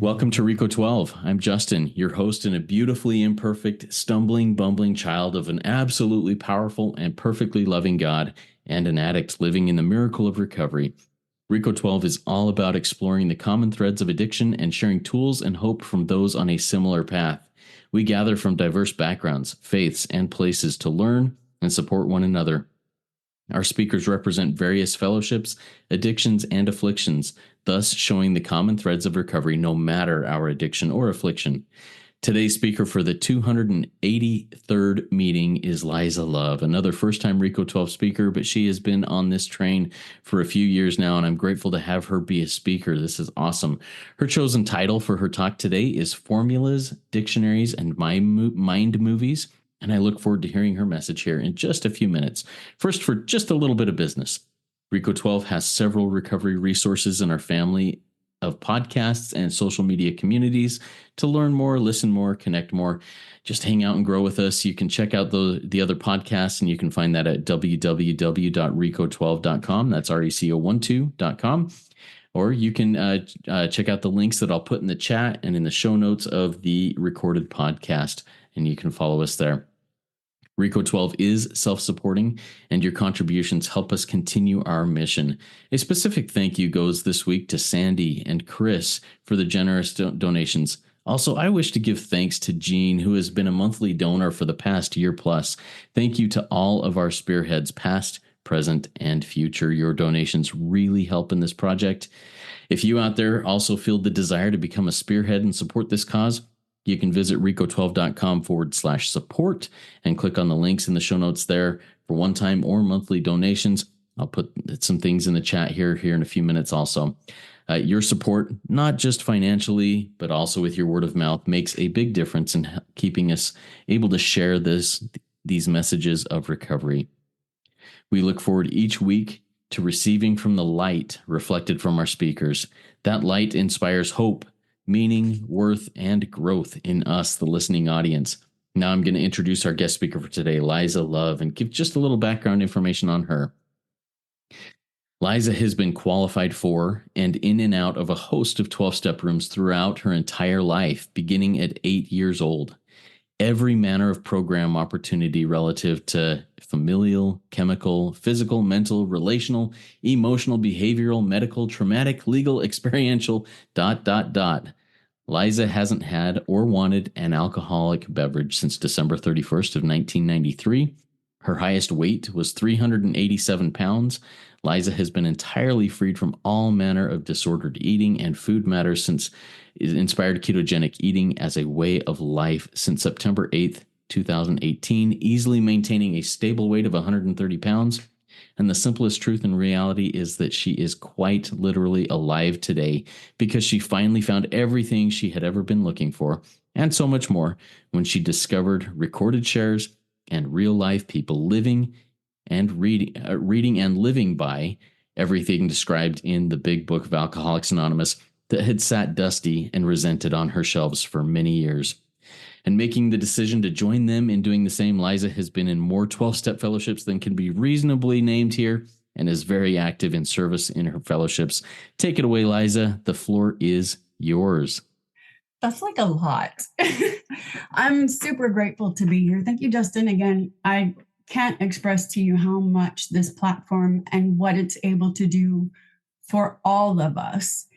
Welcome to Rico 12. I'm Justin, your host and a beautifully imperfect, stumbling, bumbling child of an absolutely powerful and perfectly loving God and an addict living in the miracle of recovery. Rico 12 is all about exploring the common threads of addiction and sharing tools and hope from those on a similar path. We gather from diverse backgrounds, faiths, and places to learn and support one another. Our speakers represent various fellowships, addictions, and afflictions, thus showing the common threads of recovery no matter our addiction or affliction. Today's speaker for the 283rd meeting is Liza Love, another first-time Rico 12 speaker, but she has been on this train for a few years now, and I'm grateful to have her be a speaker. This is awesome. Her chosen title for her talk today is Formulas, Dictionaries, and Mind Movies. And I look forward to hearing her message here in just a few minutes. First, for just a little bit of business. Rico 12 has several recovery resources in our family of podcasts and social media communities. To learn more, listen more, connect more, just hang out and grow with us. You can check out the other podcasts, and you can find that at www.rico12.com. That's RECO12.com. Or you can check out the links that I'll put in the chat and in the show notes of the recorded podcast, and you can follow us there. Rico 12 is self-supporting, and your contributions help us continue our mission. A specific thank you goes this week to Sandy and Chris for the generous donations. Also, I wish to give thanks to Jean, who has been a monthly donor for the past year plus. Thank you to all of our spearheads, past, present, and future. Your donations really help in this project. If you out there also feel the desire to become a spearhead and support this cause, you can visit rico12.com/support and click on the links in the show notes there for one-time or monthly donations. I'll put some things in the chat here in a few minutes also. Your support, not just financially, but also with your word of mouth, makes a big difference in keeping us able to share these messages of recovery. We look forward each week to receiving from the light reflected from our speakers. That light inspires hope, meaning, worth, and growth in us, the listening audience. Now I'm going to introduce our guest speaker for today, Liza Love, and give just a little background information on her. Liza has been qualified for and in and out of a host of 12-step rooms throughout her entire life, beginning at 8 years old. Every manner of program opportunity relative to familial, chemical, physical, mental, relational, emotional, behavioral, medical, traumatic, legal, experiential, ... Liza hasn't had or wanted an alcoholic beverage since December 31st of 1993. Her highest weight was 387 pounds. Liza has been entirely freed from all manner of disordered eating and food matters since it inspired ketogenic eating as a way of life since September 8th, 2018, easily maintaining a stable weight of 130 pounds. And the simplest truth and reality is that she is quite literally alive today because she finally found everything she had ever been looking for, and so much more, when she discovered recorded shares and real-life people living and reading and living by everything described in the big book of Alcoholics Anonymous that had sat dusty and resented on her shelves for many years. And making the decision to join them in doing the same, Liza has been in more 12-step fellowships than can be reasonably named here and is very active in service in her fellowships. Take it away, Liza. The floor is yours. That's like a lot. I'm super grateful to be here. Thank you, Justin. Again, I can't express to you how much this platform and what it's able to do for all of us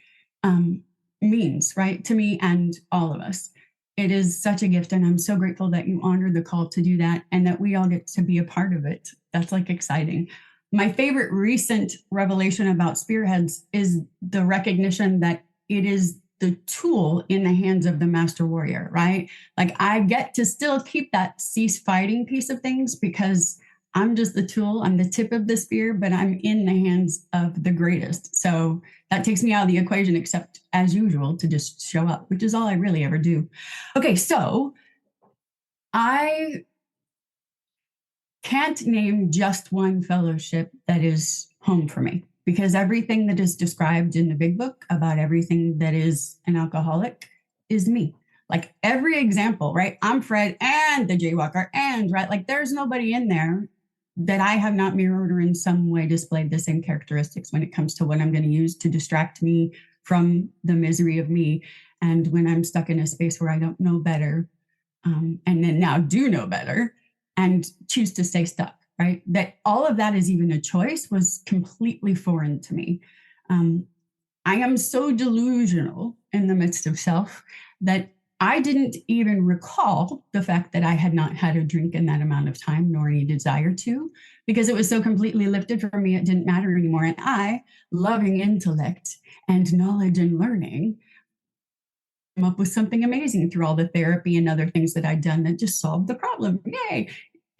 means, right? To me and all of us. It is such a gift, and I'm so grateful that you honored the call to do that and that we all get to be a part of it. That's like exciting. My favorite recent revelation about spearheads is the recognition that it is the tool in the hands of the master warrior, right? Like I get to still keep that cease fighting piece of things because I'm just the tool. I'm the tip of the spear, but I'm in the hands of the greatest. So that takes me out of the equation, except as usual, to just show up, which is all I really ever do. Okay, so I can't name just one fellowship that is home for me because everything that is described in the big book about everything that is an alcoholic is me. Like every example, right? I'm Fred and the jaywalker and, right? Like there's nobody in there that I have not mirrored or in some way displayed the same characteristics when it comes to what I'm going to use to distract me from the misery of me. And when I'm stuck in a space where I don't know better, and then now do know better and choose to stay stuck, right? That all of that is even a choice was completely foreign to me. I am so delusional in the midst of self that I didn't even recall the fact that I had not had a drink in that amount of time, nor any desire to, because it was so completely lifted from me, it didn't matter anymore. And I, loving intellect and knowledge and learning, came up with something amazing through all the therapy and other things that I'd done that just solved the problem. Yay.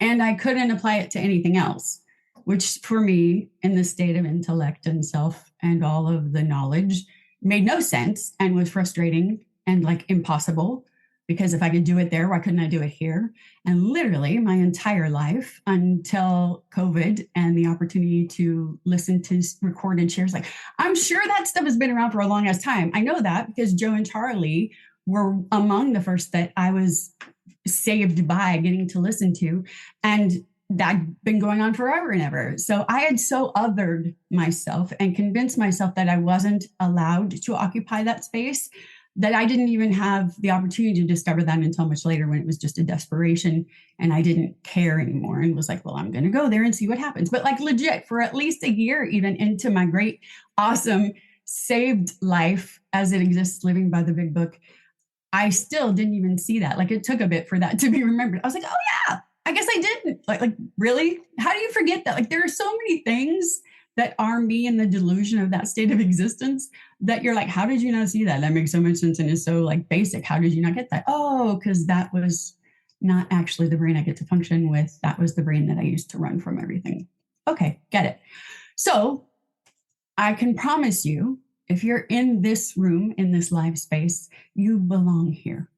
And I couldn't apply it to anything else, which for me, in the state of intellect and self and all of the knowledge, made no sense and was frustrating and like impossible. Because if I could do it there, why couldn't I do it here? And literally my entire life until COVID and the opportunity to listen to recorded shares, like I'm sure that stuff has been around for a long ass time. I know that because Joe and Charlie were among the first that I was saved by getting to listen to. And that'd been going on forever and ever. So I had so othered myself and convinced myself that I wasn't allowed to occupy that space that I didn't even have the opportunity to discover that until much later when it was just a desperation and I didn't care anymore and was like, well, I'm going to go there and see what happens. But like legit for at least a year, even into my great, awesome, saved life as it exists living by the big book, I still didn't even see that. Like it took a bit for that to be remembered. I was like, oh yeah, I guess I didn't. Like really? How do you forget that? Like there are so many things that are me in the delusion of that state of existence that you're like, how did you not see that? That makes so much sense and is so like basic. How did you not get that? Oh, because that was not actually the brain I get to function with. That was the brain that I used to run from everything. Okay, get it. So I can promise you, if you're in this room, in this live space, you belong here.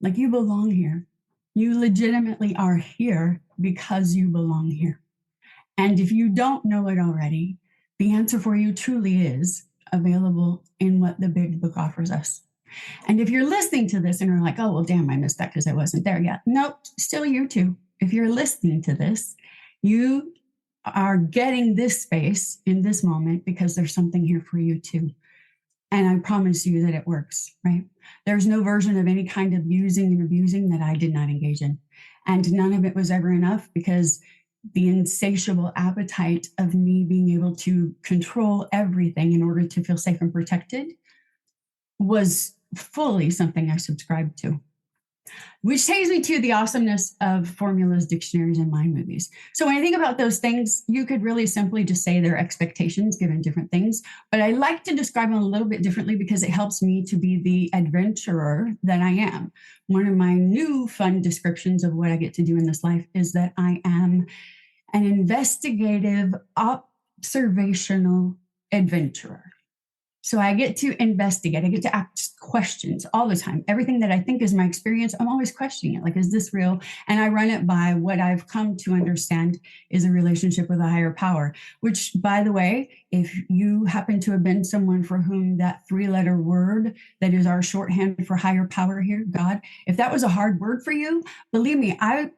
Like you belong here. You legitimately are here because you belong here. And if you don't know it already, the answer for you truly is available in what the big book offers us. And if you're listening to this and are like, oh, well, damn, I missed that because I wasn't there yet. Nope, still you too. If you're listening to this, you are getting this space in this moment because there's something here for you too. And I promise you that it works, right? There's no version of any kind of using and abusing that I did not engage in. And none of it was ever enough because the insatiable appetite of me being able to control everything in order to feel safe and protected was fully something I subscribed to. Which takes me to the awesomeness of formulas, dictionaries, and mind movies. So when I think about those things, you could really simply just say they're expectations given different things. But I like to describe them a little bit differently because it helps me to be the adventurer that I am. One of my new fun descriptions of what I get to do in this life is that I am an investigative, observational adventurer. So I get to investigate. I get to ask questions all the time. Everything that I think is my experience, I'm always questioning it. Like, is this real? And I run it by what I've come to understand is a relationship with a higher power, which, by the way, if you happen to have been someone for whom that 3-letter word that is our shorthand for higher power here, God, if that was a hard word for you, believe me, I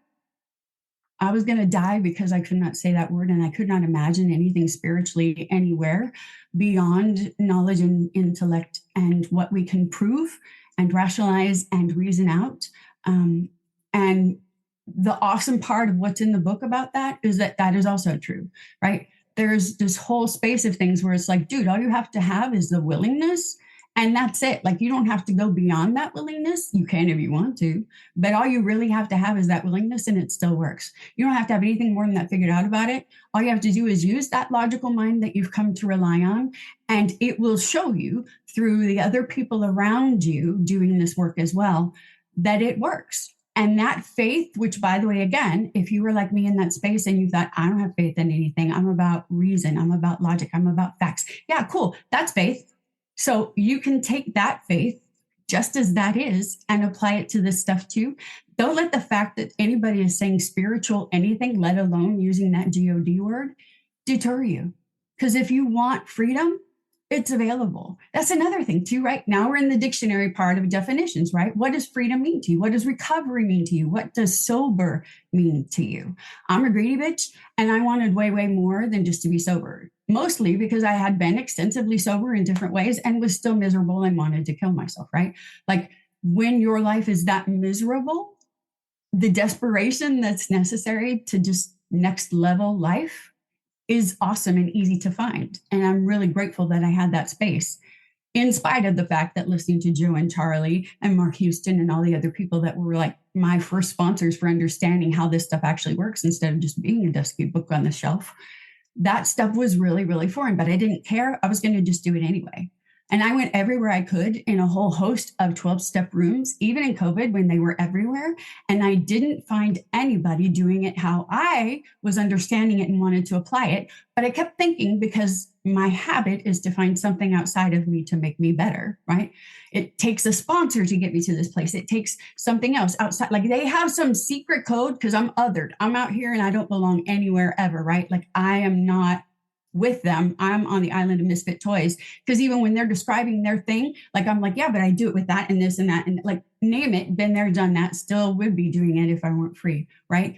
was going to die because I could not say that word and I could not imagine anything spiritually anywhere beyond knowledge and intellect and what we can prove and rationalize and reason out. And the awesome part of what's in the book about that is that that is also true, right? There's this whole space of things where it's like, dude, all you have to have is the willingness. And that's it. Like, you don't have to go beyond that willingness. You can if you want to, but all you really have to have is that willingness and it still works. You don't have to have anything more than that figured out about it. All you have to do is use that logical mind that you've come to rely on, and it will show you through the other people around you doing this work as well, that it works. And that faith, which, by the way, again, if you were like me in that space and you thought, I don't have faith in anything, I'm about reason, I'm about logic, I'm about facts. Yeah, cool. That's faith. So you can take that faith just as that is and apply it to this stuff too. Don't let the fact that anybody is saying spiritual anything, let alone using that God word, deter you. Because if you want freedom, it's available. That's another thing too, right? Now we're in the dictionary part of definitions, right? What does freedom mean to you? What does recovery mean to you? What does sober mean to you? I'm a greedy bitch and I wanted way, way more than just to be sober. mostly because I had been extensively sober in different ways and was still miserable and wanted to kill myself, right? Like when your life is that miserable, the desperation that's necessary to just next level life is awesome and easy to find. And I'm really grateful that I had that space, in spite of the fact that listening to Joe and Charlie and Mark Houston and all the other people that were like my first sponsors for understanding how this stuff actually works instead of just being a dusty book on the shelf, that stuff was really, really foreign, but I didn't care. I was going to just do it anyway. And I went everywhere I could in a whole host of 12-step rooms, even in COVID when they were everywhere. And I didn't find anybody doing it how I was understanding it and wanted to apply it. But I kept thinking, because my habit is to find something outside of me to make me better, right? It takes a sponsor to get me to this place. It takes something else outside. Like they have some secret code because I'm othered. I'm out here and I don't belong anywhere ever, right? Like I am not with them. I'm on the island of misfit toys. Because even when they're describing their thing, like I'm like, yeah, but I do it with that and this and that. And like, name it, been there, done that, still would be doing it if I weren't free, right?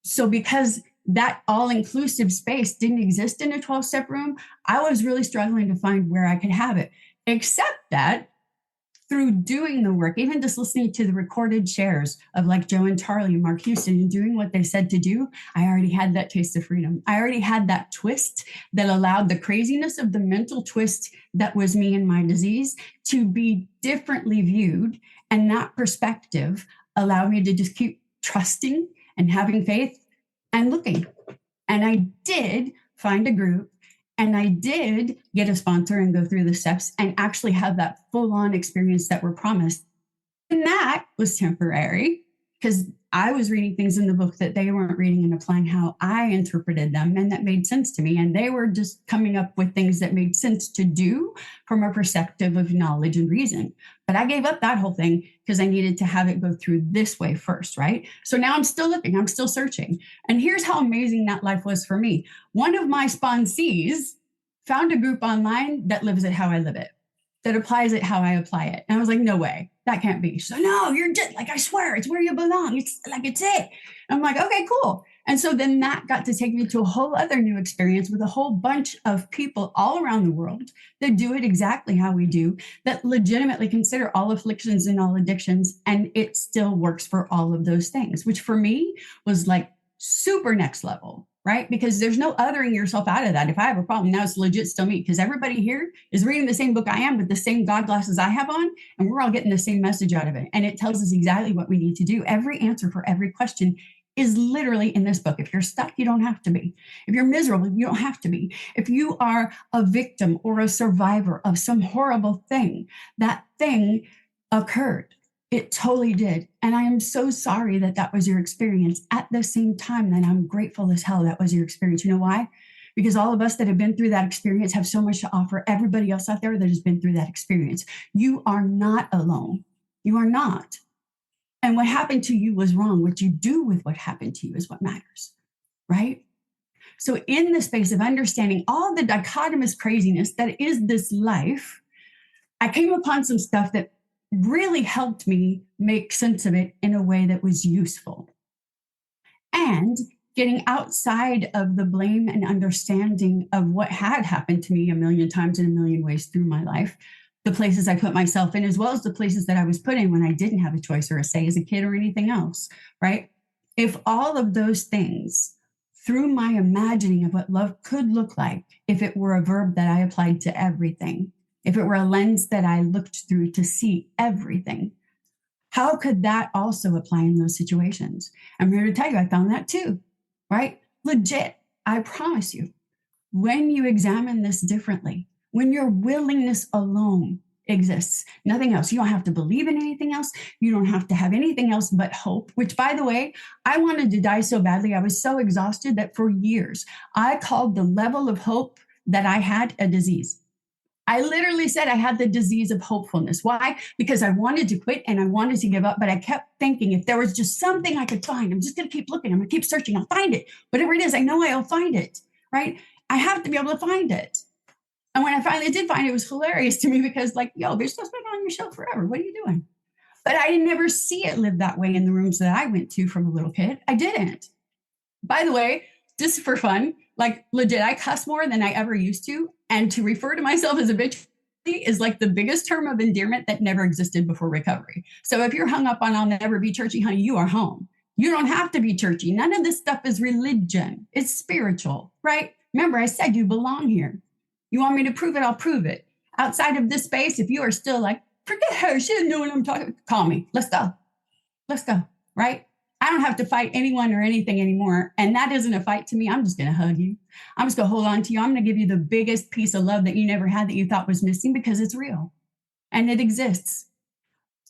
So because that all-inclusive space didn't exist in a 12-step room, I was really struggling to find where I could have it. Except that through doing the work, even just listening to the recorded shares of like Joe and Charlie and Mark Houston and doing what they said to do, I already had that taste of freedom. I already had that twist that allowed the craziness of the mental twist that was me and my disease to be differently viewed. And that perspective allowed me to just keep trusting and having faith and looking. And I did find a group, and I did get a sponsor and go through the steps and actually have that full-on experience that were promised. And that was temporary because I was reading things in the book that they weren't reading and applying how I interpreted them, and that made sense to me. And they were just coming up with things that made sense to do from a perspective of knowledge and reason. But I gave up that whole thing because I needed to have it go through this way first, right? So now I'm still looking, I'm still searching. And here's how amazing that life was for me. One of my sponsees found a group online that lives it how I live it, that applies it how I apply it. And I was like, no way, that can't be. So no, you're just like, I swear, it's where you belong. It's like, it's it. And I'm like, okay, cool. And so then that got to take me to a whole other new experience with a whole bunch of people all around the world that do it exactly how we do, that legitimately consider all afflictions and all addictions. And it still works for all of those things, which for me was like super next level, right? Because there's no othering yourself out of that. If I have a problem, now it's legit still me, because everybody here is reading the same book I am with the same God glasses I have on, and we're all getting the same message out of it. And it tells us exactly what we need to do. Every answer for every question is literally in this book. If you're stuck, you don't have to be. If you're miserable, you don't have to be. If you are a victim or a survivor of some horrible thing, that thing occurred. It totally did. And I am so sorry that that was your experience. At the same time, then I'm grateful as hell that was your experience. You know why? Because all of us that have been through that experience have so much to offer everybody else out there that has been through that experience. You are not alone. You are not. And what happened to you was wrong. What you do with what happened to you is what matters, right? So in the space of understanding all the dichotomous craziness that is this life, I came upon some stuff that really helped me make sense of it in a way that was useful. And getting outside of the blame and understanding of what had happened to me a million times in a million ways through my life, the places I put myself in, as well as the places that I was put in when I didn't have a choice or a say as a kid or anything else, right? If all of those things, through my imagining of what love could look like, if it were a verb that I applied to everything, if it were a lens that I looked through to see everything, how could that also apply in those situations? I'm here to tell you, I found that too, right? Legit, I promise you, when you examine this differently, when your willingness alone exists, nothing else, you don't have to believe in anything else. You don't have to have anything else but hope, which, by the way, I wanted to die so badly. I was so exhausted that for years, I called the level of hope that I had a disease. I literally said I had the disease of hopefulness. Why? Because I wanted to quit and I wanted to give up, but I kept thinking if there was just something I could find, I'm just going to keep looking. I'm going to keep searching. I'll find it. Whatever it is, I know I'll find it, right? I have to be able to find it. And when I finally did find it, it was hilarious to me because like, yo, there's stuff been on your shelf forever. What are you doing? But I didn't never see it live that way in the rooms that I went to from a little kid. I didn't. By the way, just for fun, Like legit, I cuss more than I ever used to. And to refer to myself as a bitch is like the biggest term of endearment that never existed before recovery. So if you're hung up on I'll never be churchy, honey, you are home. You don't have to be churchy. None of this stuff is religion. It's spiritual, right? Remember, I said you belong here. You want me to prove it? I'll prove it. Outside of this space, if you are still like, forget her, she doesn't know what I'm talking about, call me. Let's go. Let's go, right? I don't have to fight anyone or anything anymore. And that isn't a fight to me. I'm just going to hug you. I'm just going to hold on to you. I'm going to give you the biggest piece of love that you never had that you thought was missing because it's real and it exists.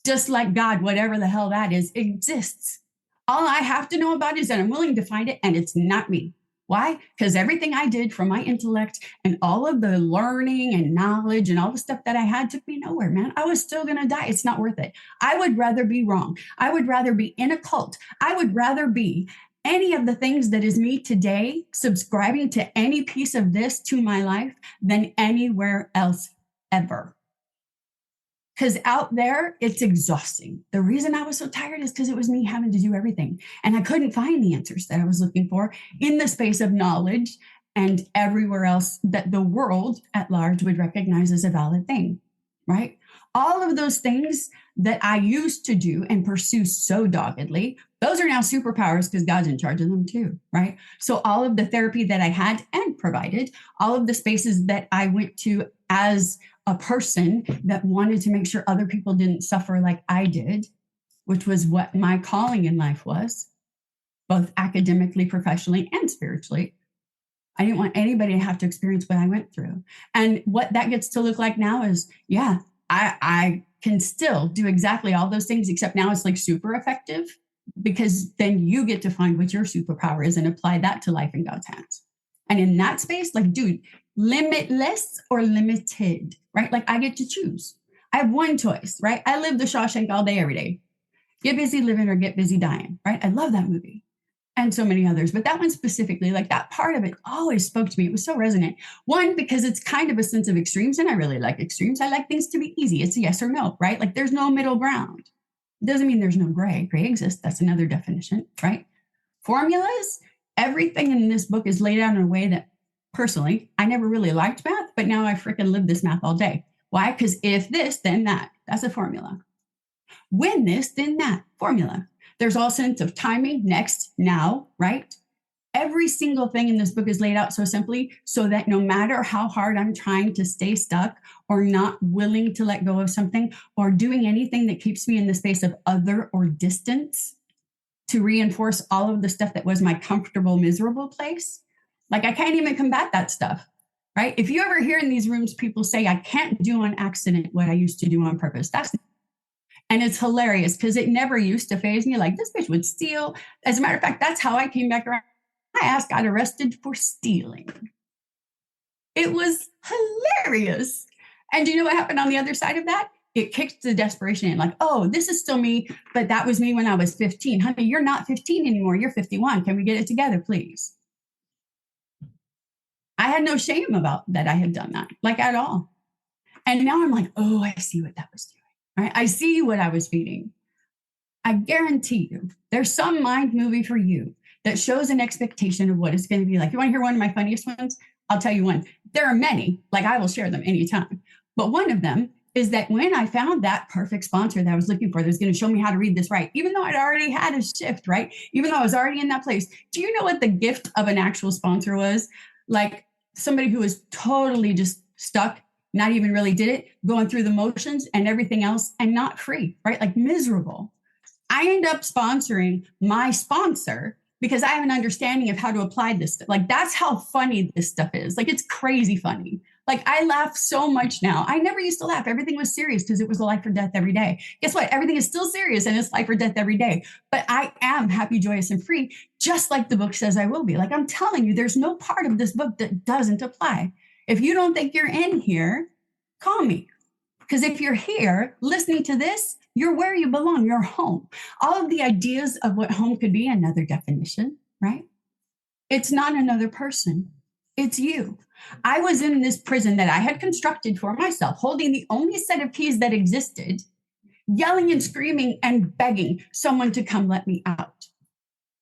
Just like God, whatever the hell that is, exists. All I have to know about it is that I'm willing to find it and it's not me. Why? Because everything I did from my intellect and all of the learning and knowledge and all the stuff that I had took me nowhere, man. I was still going to die. It's not worth it. I would rather be wrong. I would rather be in a cult. I would rather be any of the things that is me today, subscribing to any piece of this to my life than anywhere else ever. Because out there, it's exhausting. The reason I was so tired is because it was me having to do everything. And I couldn't find the answers that I was looking for in the space of knowledge and everywhere else that the world at large would recognize as a valid thing, right? All of those things that I used to do and pursue so doggedly, those are now superpowers because God's in charge of them too, right? So all of the therapy that I had and provided, all of the spaces that I went to as a person that wanted to make sure other people didn't suffer like I did, which was what my calling in life was, both academically, professionally, and spiritually. I didn't want anybody to have to experience what I went through. And what that gets to look like now is, yeah, I can still do exactly all those things, except now it's like super effective because then you get to find what your superpower is and apply that to life in God's hands. And in that space, like, dude, limitless or limited, right? Like I get to choose. I have one choice, right? I live the Shawshank all day, every day. Get busy living or get busy dying, right? I love that movie and so many others, but that one specifically, like that part of it always spoke to me. It was so resonant. One, because it's kind of a sense of extremes and I really like extremes. I like things to be easy. It's a yes or no, right? Like there's no middle ground. It doesn't mean there's no gray. Gray exists. That's another definition, right? Formulas, everything in this book is laid out in a way that personally, I never really liked math, but now I freaking live this math all day. Why? Because if this, then that. That's a formula. When this, then that. Formula. There's all sense of timing, next, now, right? Every single thing in this book is laid out so simply so that no matter how hard I'm trying to stay stuck or not willing to let go of something or doing anything that keeps me in the space of other or distance to reinforce all of the stuff that was my comfortable, miserable place, like I can't even combat that stuff, right? If you ever hear in these rooms people say, I can't do on accident what I used to do on purpose, and it's hilarious because it never used to faze me. Like this bitch would steal. As a matter of fact, that's how I came back around. I asked, got arrested for stealing. It was hilarious. And do you know what happened on the other side of that? It kicked the desperation in, like, oh, this is still me, but that was me when I was 15. Honey, you're not 15 anymore. You're 51. Can we get it together, please? I had no shame about that I had done that, like at all. And now I'm like, oh, I see what that was doing, right? I see what I was feeding. I guarantee you, there's some mind movie for you that shows an expectation of what it's going to be like. You want to hear one of my funniest ones? I'll tell you one. There are many, like I will share them anytime. But one of them is that when I found that perfect sponsor that I was looking for, that was going to show me how to read this right, even though I'd already had a shift, right? Even though I was already in that place. Do you know what the gift of an actual sponsor was? Like somebody who was totally just stuck, not even really did it, going through the motions and everything else and not free, right? Like miserable. I end up sponsoring my sponsor because I have an understanding of how to apply this stuff. Like that's how funny this stuff is. Like it's crazy funny. Like I laugh so much now. I never used to laugh. Everything was serious because it was a life or death every day. Guess what? Everything is still serious and it's life or death every day. But I am happy, joyous, and free, just like the book says I will be. Like I'm telling you, there's no part of this book that doesn't apply. If you don't think you're in here, call me. Because if you're here listening to this, you're where you belong. You're home. All of the ideas of what home could be, another definition, right? It's not another person. It's you. I was in this prison that I had constructed for myself, holding the only set of keys that existed, yelling and screaming and begging someone to come let me out.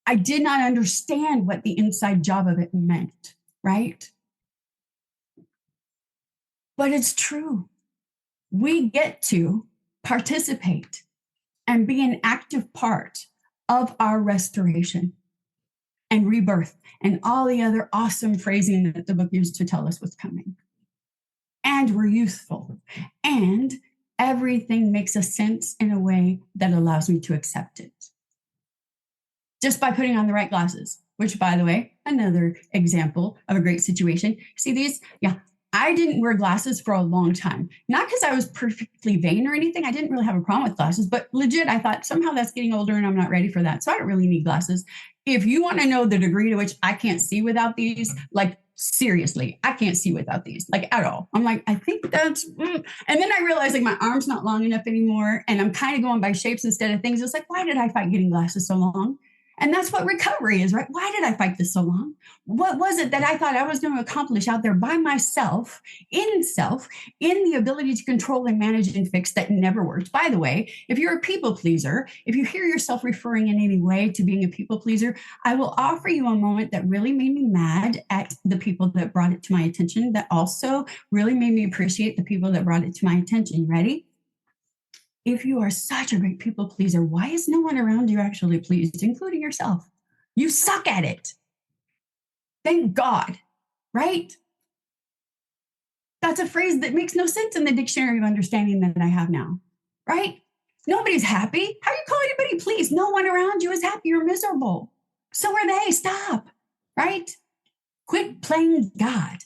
I did not understand what the inside job of it meant. right? But it's true. We get to participate and be an active part of our restoration and rebirth and all the other awesome phrasing that the book used to tell us what's coming. And we're youthful. And everything makes a sense in a way that allows me to accept it. Just by putting on the right glasses, which, by the way, another example of a great situation. See these? Yeah. I didn't wear glasses for a long time. Not because I was perfectly vain or anything. I didn't really have a problem with glasses, but legit, I thought somehow that's getting older and I'm not ready for that. So I don't really need glasses. If you want to know the degree to which I can't see without these, like seriously, I can't see without these, like at all. I'm like, I think that's, and then I realized like my arm's not long enough anymore. And I'm kind of going by shapes instead of things. It's like, why did I fight getting glasses so long? And that's what recovery is, right? Why did I fight this so long? What was it that I thought I was going to accomplish out there by myself, in the ability to control and manage and fix that never worked? By the way, if you're a people pleaser, if you hear yourself referring in any way to being a people pleaser, I will offer you a moment that really made me mad at the people that brought it to my attention, that also really made me appreciate the people that brought it to my attention. Ready? If you are such a great people pleaser, why is no one around you actually pleased, including yourself? You suck at it. Thank God, right? That's a phrase that makes no sense in the dictionary of understanding that I have now, right? Nobody's happy. How do you call anybody pleased? No one around you is happy. You're miserable. So are they. Stop, right? Quit playing God.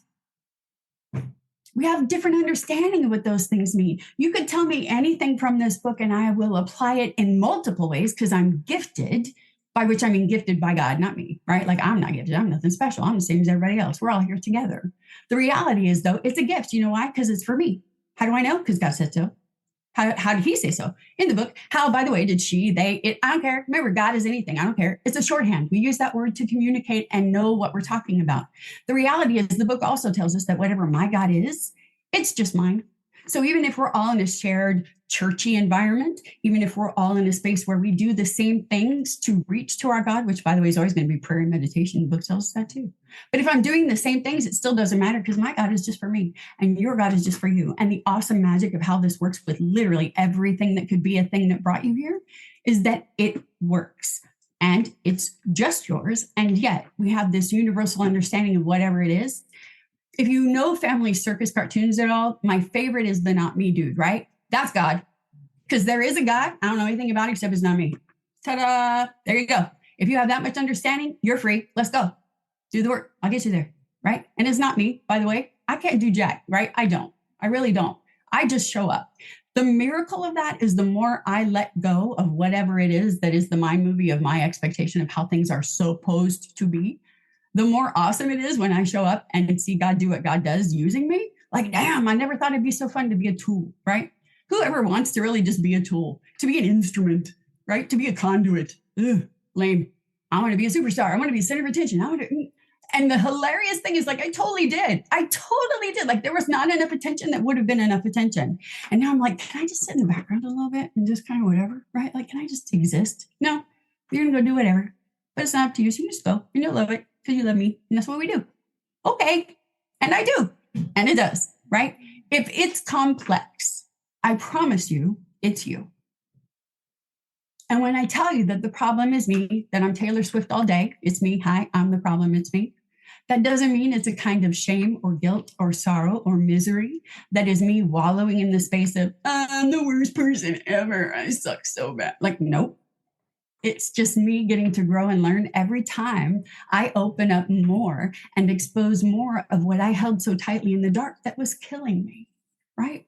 We have different understanding of what those things mean. You could tell me anything from this book and I will apply it in multiple ways because I'm gifted, by which I mean gifted by God, not me, right? Like I'm not gifted. I'm nothing special. I'm the same as everybody else. We're all here together. The reality is, though, it's a gift. You know why? Because it's for me. How do I know? Because God said so. How did he say so? In the book, how, by the way, did she, they, it, I don't care. Remember, God is anything. I don't care. It's a shorthand. We use that word to communicate and know what we're talking about. The reality is the book also tells us that whatever my God is, it's just mine. So even if we're all in a shared churchy environment, even if we're all in a space where we do the same things to reach to our God, which, by the way, is always going to be prayer and meditation. The book tells us that too. But if I'm doing the same things, it still doesn't matter because my God is just for me and your God is just for you. And the awesome magic of how this works with literally everything that could be a thing that brought you here is that it works and it's just yours. And yet we have this universal understanding of whatever it is. If you know family circus cartoons at all, my favorite is the not me dude, right? That's God. Because there is a God. I don't know anything about it except it's not me. Ta-da! There you go. If you have that much understanding, you're free. Let's go. Do the work. I'll get you there, right? And it's not me, by the way. I can't do jack, right? I don't. I really don't. I just show up. The miracle of that is the more I let go of whatever it is that is the mind movie of my expectation of how things are supposed to be, the more awesome it is when I show up and see God do what God does using me. Like, damn, I never thought it'd be so fun to be a tool, right? Whoever wants to really just be a tool, to be an instrument, right? To be a conduit. Ugh, lame. I want to be a superstar. I want to be a center of attention. And the hilarious thing is, like, I totally did. Like, there was not enough attention that would have been enough attention. And now I'm like, can I just sit in the background a little bit and just kind of whatever, right? Like, can I just exist? No, you're going to go do whatever. But it's not up to you. So you just go and you'll love it because you love me. And that's what we do. Okay. And I do. And it does, right? If it's complex, I promise you, it's you. And when I tell you that the problem is me, that I'm Taylor Swift all day, it's me. Hi, I'm the problem. It's me. That doesn't mean it's a kind of shame or guilt or sorrow or misery. That is me wallowing in the space of, I'm the worst person ever. I suck so bad. Like, nope. It's just me getting to grow and learn every time I open up more and expose more of what I held so tightly in the dark that was killing me, right?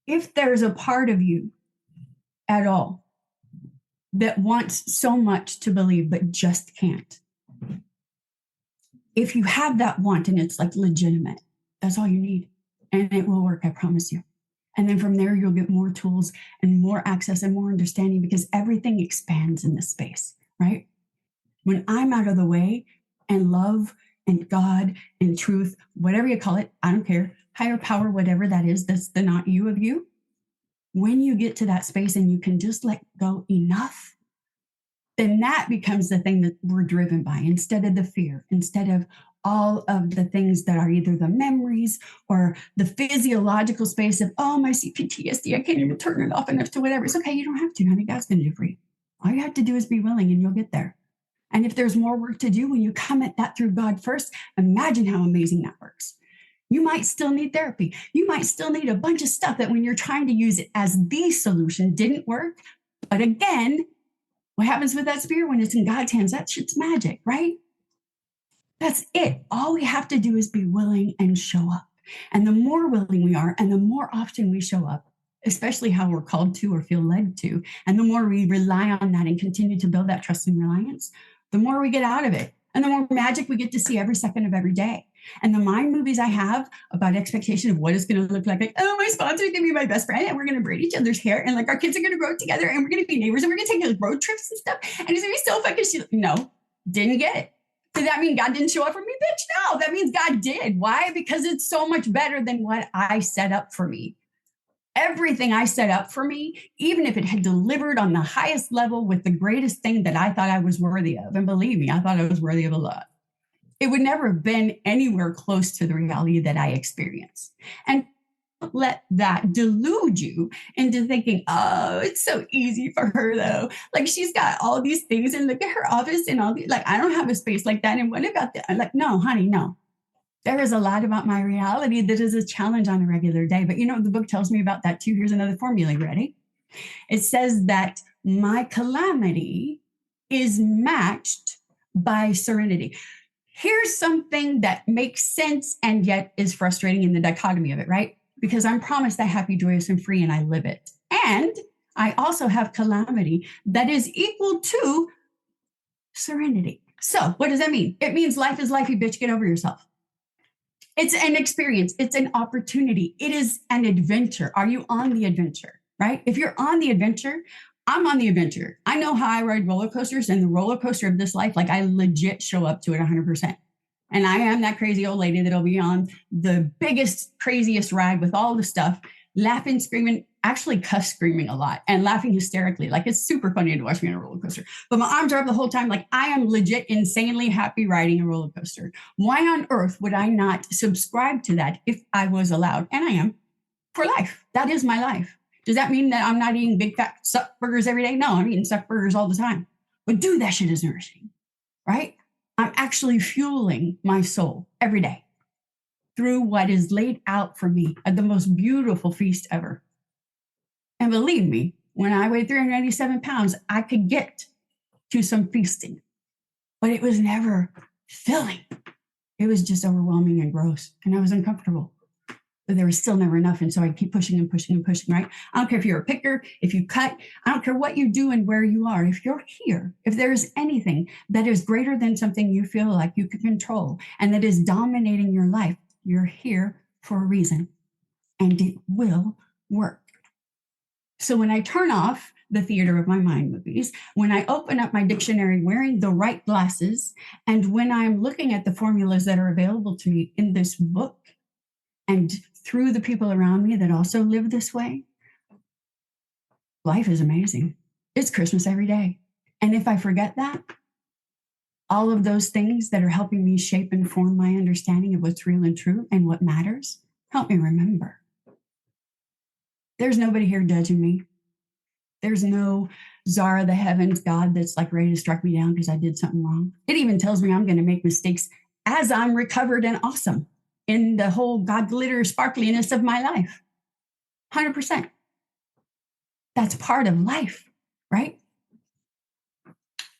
If there's a part of you at all that wants so much to believe but just can't, if you have that want and it's like legitimate, that's all you need. And it will work, I promise you. And then from there, you'll get more tools and more access and more understanding because everything expands in this space, right? When I'm out of the way and love and God and truth, whatever you call it, I don't care, higher power, whatever that is, that's the not you of you. When you get to that space and you can just let go enough, then that becomes the thing that we're driven by instead of the fear, instead of all of the things that are either the memories or the physiological space of, oh, my CPTSD, I can't even turn it off enough to whatever. It's okay. You don't have to, honey. God's going to do for you. All you have to do is be willing and you'll get there. And if there's more work to do when you come at that through God first, imagine how amazing that works. You might still need therapy. You might still need a bunch of stuff that when you're trying to use it as the solution didn't work. But again, what happens with that spirit when it's in God's hands? That shit's magic, right? That's it. All we have to do is be willing and show up. And the more willing we are, and the more often we show up, especially how we're called to or feel led to, and the more we rely on that and continue to build that trust and reliance, the more we get out of it. And the more magic we get to see every second of every day. And the mind movies I have about expectation of what it's going to look like oh, my sponsor is going to be my best friend and we're going to braid each other's hair and like our kids are going to grow up together and we're going to be neighbors and we're going to take like, road trips and stuff. And it's going to be so fucking shit. No, didn't get it. Does that mean God didn't show up for me? Bitch, no, that means God did. Why? Because it's so much better than what I set up for me. Everything I set up for me, even if it had delivered on the highest level with the greatest thing that I thought I was worthy of, and believe me, I thought I was worthy of a lot, it would never have been anywhere close to the reality that I experienced. And let that delude you into thinking, oh, it's so easy for her though. Like she's got all these things and look at her office and all these, like, I don't have a space like that. And what about that? I'm like, no, honey, no. There is a lot about my reality that is a challenge on a regular day. But you know, the book tells me about that too. Here's another formula. Ready? It says that my calamity is matched by serenity. Here's something that makes sense and yet is frustrating in the dichotomy of it, right? Because I'm promised that happy, joyous, and free, and I live it. And I also have calamity that is equal to serenity. So what does that mean? It means life is life, you bitch, get over yourself. It's an experience. It's an opportunity. It is an adventure. Are you on the adventure, right? If you're on the adventure, I'm on the adventure. I know how I ride roller coasters, and the roller coaster of this life, like I legit show up to it 100%. And I am that crazy old lady that'll be on the biggest, craziest ride with all the stuff, laughing, screaming, actually cuss screaming a lot and laughing hysterically. Like it's super funny to watch me on a roller coaster. But my arms are up the whole time. Like I am legit insanely happy riding a roller coaster. Why on earth would I not subscribe to that if I was allowed? And I am for life. That is my life. Does that mean that I'm not eating big fat suck burgers every day? No, I'm eating suck burgers all the time. But dude, that shit is nourishing, right? I'm actually fueling my soul every day through what is laid out for me at the most beautiful feast ever. And believe me, when I weighed 387 pounds, I could get to some feasting, but it was never filling. It was just overwhelming and gross, and I was uncomfortable. But there was still never enough, and so I keep pushing and pushing and pushing, right? I don't care if you're a picker, if you cut, I don't care what you do and where you are. If you're here, if there is anything that is greater than something you feel like you can control and that is dominating your life, you're here for a reason, and it will work. So when I turn off the theater of my mind movies, when I open up my dictionary wearing the right glasses, and when I'm looking at the formulas that are available to me in this book and through the people around me that also live this way, life is amazing. It's Christmas every day. And if I forget that, all of those things that are helping me shape and form my understanding of what's real and true and what matters, help me remember. There's nobody here judging me. There's no czar of the heavens, God that's like ready to strike me down because I did something wrong. It even tells me I'm going to make mistakes as I'm recovered and awesome in the whole God glitter sparkliness of my life. 100%. That's part of life, right?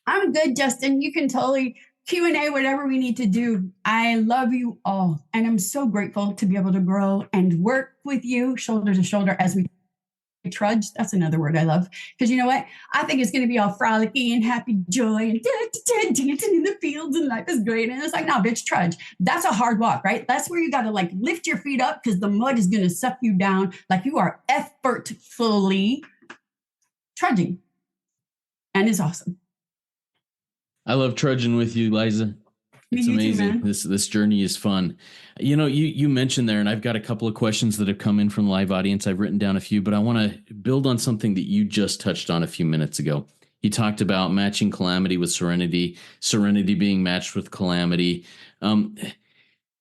I'm good, Justin. You can totally Q&A, whatever we need to do. I love you all. And I'm so grateful to be able to grow and work with you shoulder to shoulder as we trudge. That's another word I love. Because you know what? I think it's going to be all frolicky and happy joy and dancing in the fields and life is great. And it's like, no, bitch, trudge. That's a hard walk, right? That's where you got to like lift your feet up because the mud is going to suck you down like you are effortfully trudging. And it's awesome. I love trudging with you, Liza. It's amazing. This journey is fun. You know, you mentioned there, and I've got a couple of questions that have come in from the live audience. I've written down a few, but I want to build on something that you just touched on a few minutes ago. You talked about matching calamity with serenity, serenity being matched with calamity. Um,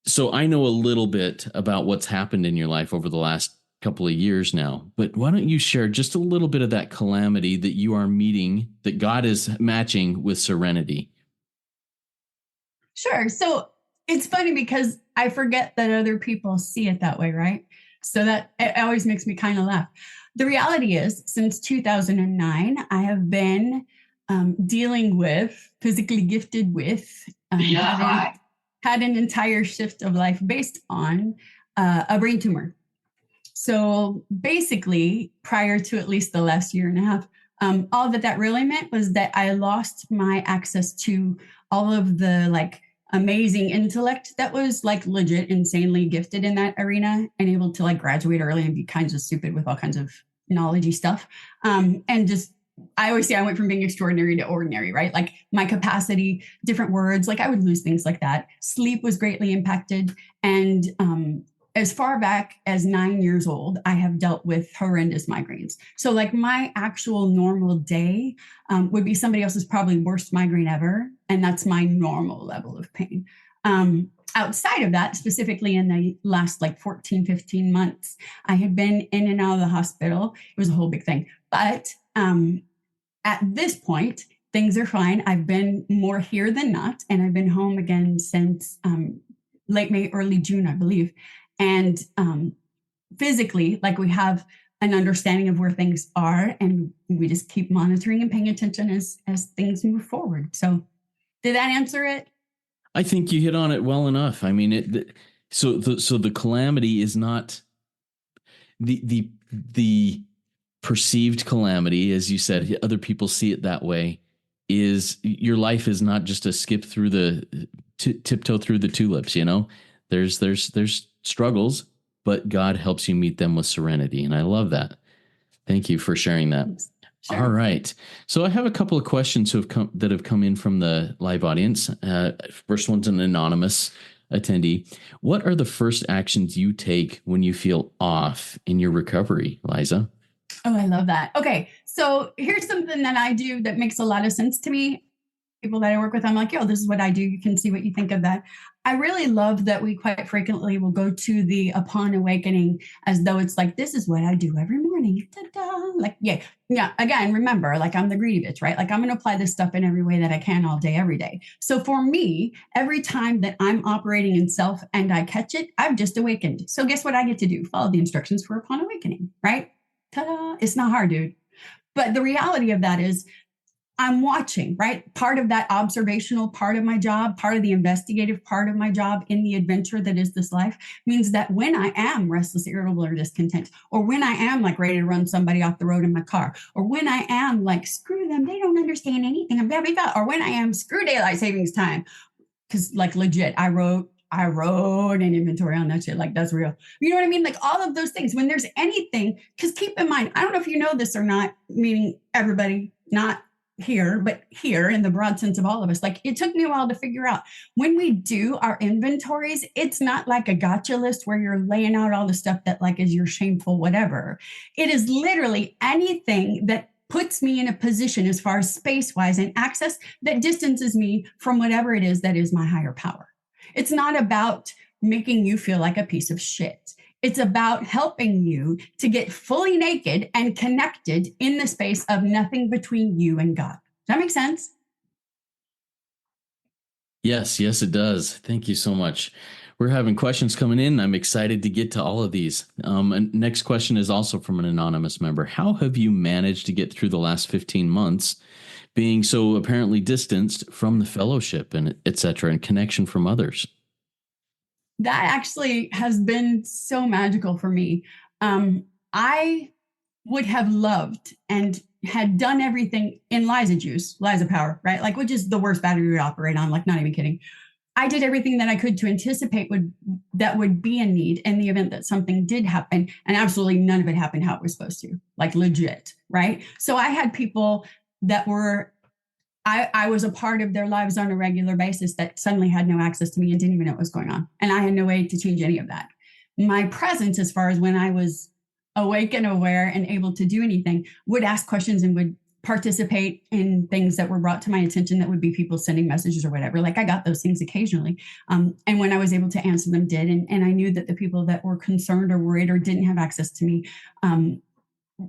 so I know a little bit about what's happened in your life over the last couple of years now, but why don't you share just a little bit of that calamity that you are meeting, that God is matching with serenity? Sure. So it's funny because I forget that other people see it that way, right? So that it always makes me kind of laugh. The reality is, since 2009, I have been dealing with, physically gifted with, had an entire shift of life based on a brain tumor. So basically, prior to at least the last year and a half, all that really meant was that I lost my access to all of the like amazing intellect that was like legit insanely gifted in that arena and able to like graduate early and be kinds of stupid with all kinds of knowledgey stuff. And just I always say I went from being extraordinary to ordinary, right? Like my capacity, different words, like I would lose things like that. Sleep was greatly impacted. And as far back as 9 years old, I have dealt with horrendous migraines. So, like, my actual normal day would be somebody else's probably worst migraine ever. And that's my normal level of pain. Outside of that, specifically in the last like 14, 15 months, I had been in and out of the hospital. It was a whole big thing. But at this point, things are fine. I've been more here than not. And I've been home again since late May, early June, I believe. And physically, like we have an understanding of where things are, and we just keep monitoring and paying attention as things move forward. So, did that answer it? I think you hit on it well enough. I mean, so the calamity is not the perceived calamity, as you said. Other people see it that way. Is your life is not just a skip through the tiptoe through the tulips. You know, there's struggles, but God helps you meet them with serenity, and I love that. Thank you for sharing that. Sure. All right. So I have a couple of questions that have come in from the live audience. First one's an anonymous attendee. What are the first actions you take when you feel off in your recovery, Liza? Oh, I love that. Okay. So here's something that I do that makes a lot of sense to me. People that I work with, I'm like, yo, this is what I do. You can see what you think of that. I really love that we quite frequently will go to the upon awakening as though it's like, this is what I do every morning. Ta-da. Like, yeah. Yeah. Again, remember, like I'm the greedy bitch, right? Like I'm going to apply this stuff in every way that I can all day, every day. So for me, every time that I'm operating in self and I catch it, I've just awakened. So guess what I get to do? Follow the instructions for upon awakening, right? Ta-da. It's not hard, dude. But the reality of that is I'm watching, right? Part of that observational part of my job, part of the investigative part of my job in the adventure that is this life means that when I am restless, irritable, or discontent, or when I am like ready to run somebody off the road in my car, or when I am like, screw them, they don't understand anything, I'm blah, blah, blah, or when I am screw daylight savings time, because like legit, I wrote an inventory on that shit. Like that's real. You know what I mean? Like all of those things. When there's anything, because keep in mind, I don't know if you know this or not, meaning everybody, not here, but here in the broad sense of all of us. Like it took me a while to figure out when we do our inventories, it's not like a gotcha list where you're laying out all the stuff that like is your shameful whatever. It is literally anything that puts me in a position as far as space wise and access that distances me from whatever it is that is my higher power. It's not about making you feel like a piece of shit. It's about helping you to get fully naked and connected in the space of nothing between you and God. Does that make sense? Yes, it does. Thank you so much. We're having questions coming in. I'm excited to get to all of these. And next question is also from an anonymous member. How have you managed to get through the last 15 months being so apparently distanced from the fellowship and et cetera, and connection from others? That actually has been so magical for me. I would have loved and had done everything in Liza juice, Liza power, right? Like, which is the worst battery to operate on, like, not even kidding. I did everything that I could to anticipate that would be a need in the event that something did happen. And absolutely none of it happened how it was supposed to, like legit, right? So I had people that were I was a part of their lives on a regular basis that suddenly had no access to me and didn't even know what was going on. And I had no way to change any of that. My presence, as far as when I was awake and aware and able to do anything, would ask questions and would participate in things that were brought to my attention that would be people sending messages or whatever. Like I got those things occasionally. And when I was able to answer them, did. And I knew that the people that were concerned or worried or didn't have access to me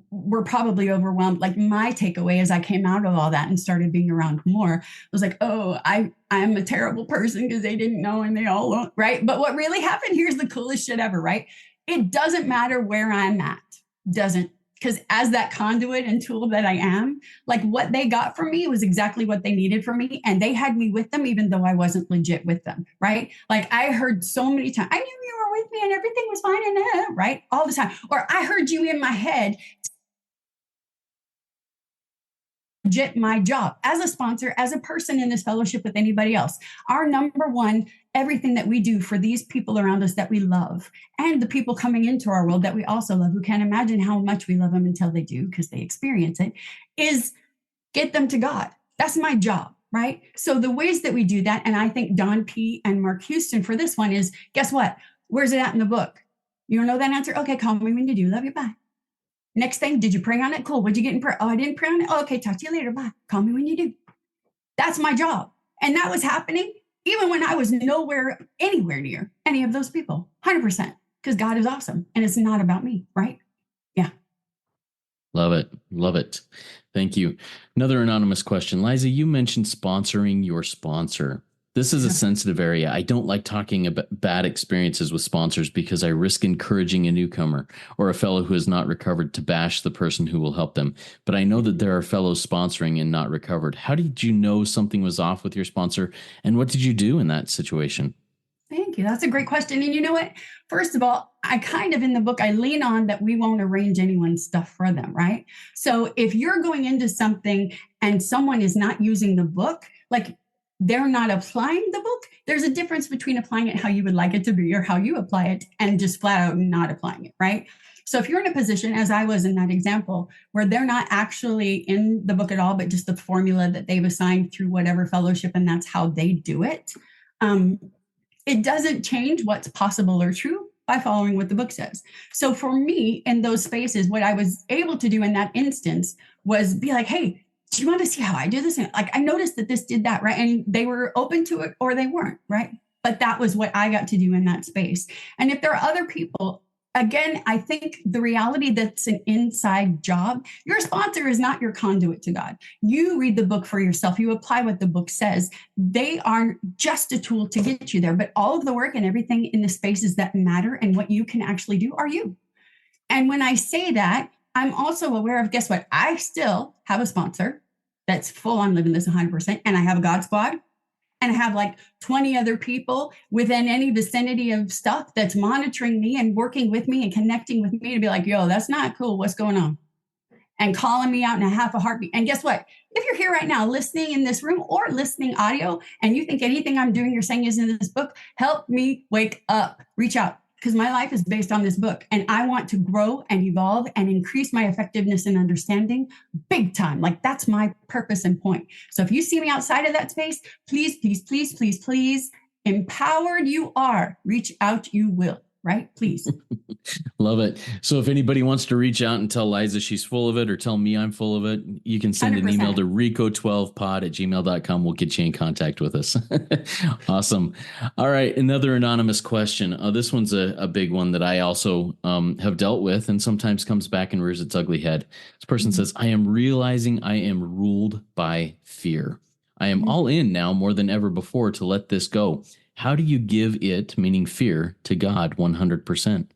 were probably overwhelmed. Like my takeaway as I came out of all that and started being around more was like, oh, I'm a terrible person because they didn't know and they all don't, right? But what really happened, here's the coolest shit ever, right? It doesn't matter where I'm at. Doesn't. Because as that conduit and tool that I am, like what they got from me was exactly what they needed from me. And they had me with them, even though I wasn't legit with them, right? Like I heard so many times, I knew you were with me and everything was fine, and right? All the time. Or I heard you in my head. Legit my job as a sponsor, as a person in this fellowship with anybody else. Our number one, everything that we do for these people around us that we love, and the people coming into our world that we also love, who can't imagine how much we love them until they do because they experience it, is get them to God. That's my job, right? So the ways that we do that, and I think Don P. and Mark Houston for this one is, guess what? Where's it at in the book? You don't know that answer? Okay, call me when you do. Love you, bye. Next thing, did you pray on it? Cool. What'd you get in prayer? Oh, I didn't pray on it. Oh, okay, talk to you later. Bye. Call me when you do. That's my job. And that was happening even when I was anywhere near any of those people. 100%. Because God is awesome. And it's not about me, right? Yeah. Love it. Love it. Thank you. Another anonymous question. Liza, you mentioned sponsoring your sponsor. This is a sensitive area. I don't like talking about bad experiences with sponsors because I risk encouraging a newcomer or a fellow who has not recovered to bash the person who will help them. But I know that there are fellows sponsoring and not recovered. How did you know something was off with your sponsor? And what did you do in that situation? Thank you. That's a great question. And you know what? First of all, I kind of in the book, I lean on that we won't arrange anyone's stuff for them, right? So if you're going into something and someone is not using the book, like they're not applying the book, there's a difference between applying it how you would like it to be or how you apply it and just flat out not applying it, right? So if you're in a position, as I was in that example, where they're not actually in the book at all, but just the formula that they've assigned through whatever fellowship, and that's how they do it, it doesn't change what's possible or true by following what the book says. So for me, in those spaces, what I was able to do in that instance was be like, hey, do you want to see how I do this? And like, I noticed that this did that, right? And they were open to it or they weren't, right? But that was what I got to do in that space. And if there are other people, again, I think the reality that's an inside job, your sponsor is not your conduit to God. You read the book for yourself. You apply what the book says. They are just a tool to get you there. But all of the work and everything in the spaces that matter and what you can actually do are you. And when I say that, I'm also aware of, guess what? I still have a sponsor that's full on living this 100%. And I have a God squad. And I have like 20 other people within any vicinity of stuff that's monitoring me and working with me and connecting with me to be like, yo, that's not cool. What's going on? And calling me out in a half a heartbeat. And guess what? If you're here right now listening in this room or listening audio and you think anything I'm doing or saying is in this book, help me wake up. Reach out. Because my life is based on this book and I want to grow and evolve and increase my effectiveness and understanding big time. Like that's my purpose and point. So if you see me outside of that space, please, please, please, please, please, empowered you are, reach out, you will, right? Please. Love it. So if anybody wants to reach out and tell Liza she's full of it or tell me I'm full of it, you can send 100%. An email to rico12pod@gmail.com. We'll get you in contact with us. Awesome. All right. Another anonymous question. This one's a big one that I also have dealt with and sometimes comes back and rears its ugly head. This person says, I am realizing I am ruled by fear. I am all in now more than ever before to let this go. How do you give it, meaning fear, to God 100%?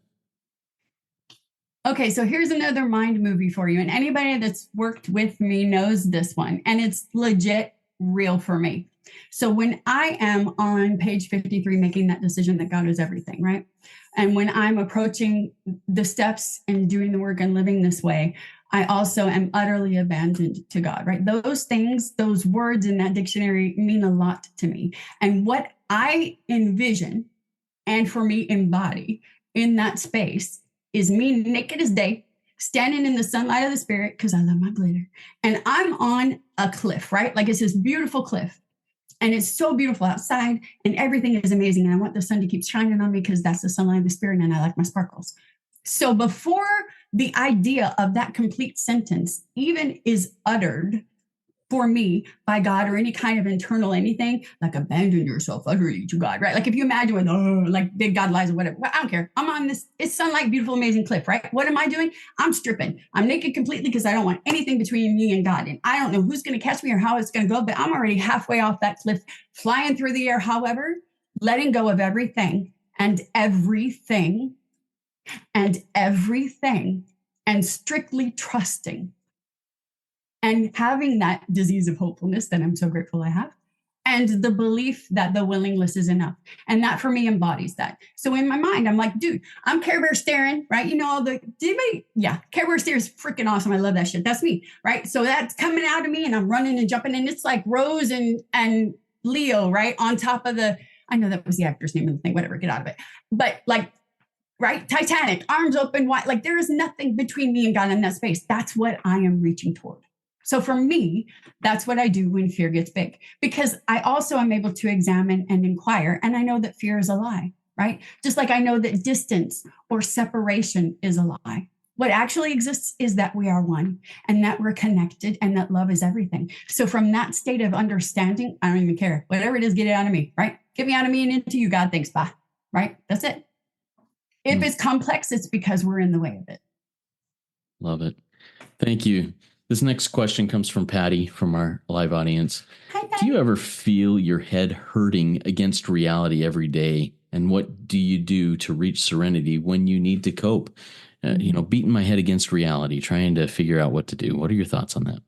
Okay, so here's another mind movie for you. And anybody that's worked with me knows this one. And it's legit real for me. So when I am on page 53, making that decision that God is everything, right? And when I'm approaching the steps and doing the work and living this way, I also am utterly abandoned to God, right? Those things, those words in that dictionary mean a lot to me. And what I envision and for me embody in that space is me naked as day, standing in the sunlight of the spirit, because I love my glitter. And I'm on a cliff, right? Like it's this beautiful cliff. And it's so beautiful outside and everything is amazing. And I want the sun to keep shining on me because that's the sunlight of the spirit and I like my sparkles. So before the idea of that complete sentence even is uttered for me by God or any kind of internal anything, like abandon yourself utterly to God, right? Like if you imagine with, oh, like big God lies or whatever, well, I don't care. I'm on this, it's sunlight, beautiful, amazing cliff, right? What am I doing? I'm stripping. I'm naked completely because I don't want anything between me and God. And I don't know who's going to catch me or how it's going to go, but I'm already halfway off that cliff, flying through the air. However, letting go of everything and everything and everything and strictly trusting and having that disease of hopefulness that I'm so grateful I have, and the belief that the willingness is enough. And that for me embodies that. So in my mind, I'm like, dude, I'm Care Bear staring, right? You know, all the, yeah, Care Bear stare is freaking awesome. I love that shit. That's me, right? So that's coming out of me and I'm running and jumping. And it's like Rose and Leo, right? On top of the, I know that was the actor's name of the thing, whatever, get out of it. But like, right? Titanic, arms open wide. Like there is nothing between me and God in that space. That's what I am reaching toward. So for me, that's what I do when fear gets big, because I also am able to examine and inquire. And I know that fear is a lie, right? Just like I know that distance or separation is a lie. What actually exists is that we are one and that we're connected and that love is everything. So from that state of understanding, I don't even care. Whatever it is, get it out of me, right? Get me out of me and into you, God. Thanks. Bye. Right? That's it. If it's complex, it's because we're in the way of it. Love it. Thank you. This next question comes from Patty from our live audience. Hi, Patty. Do you ever feel your head hurting against reality every day? And what do you do to reach serenity when you need to cope? Beating my head against reality, trying to figure out what to do. What are your thoughts on that?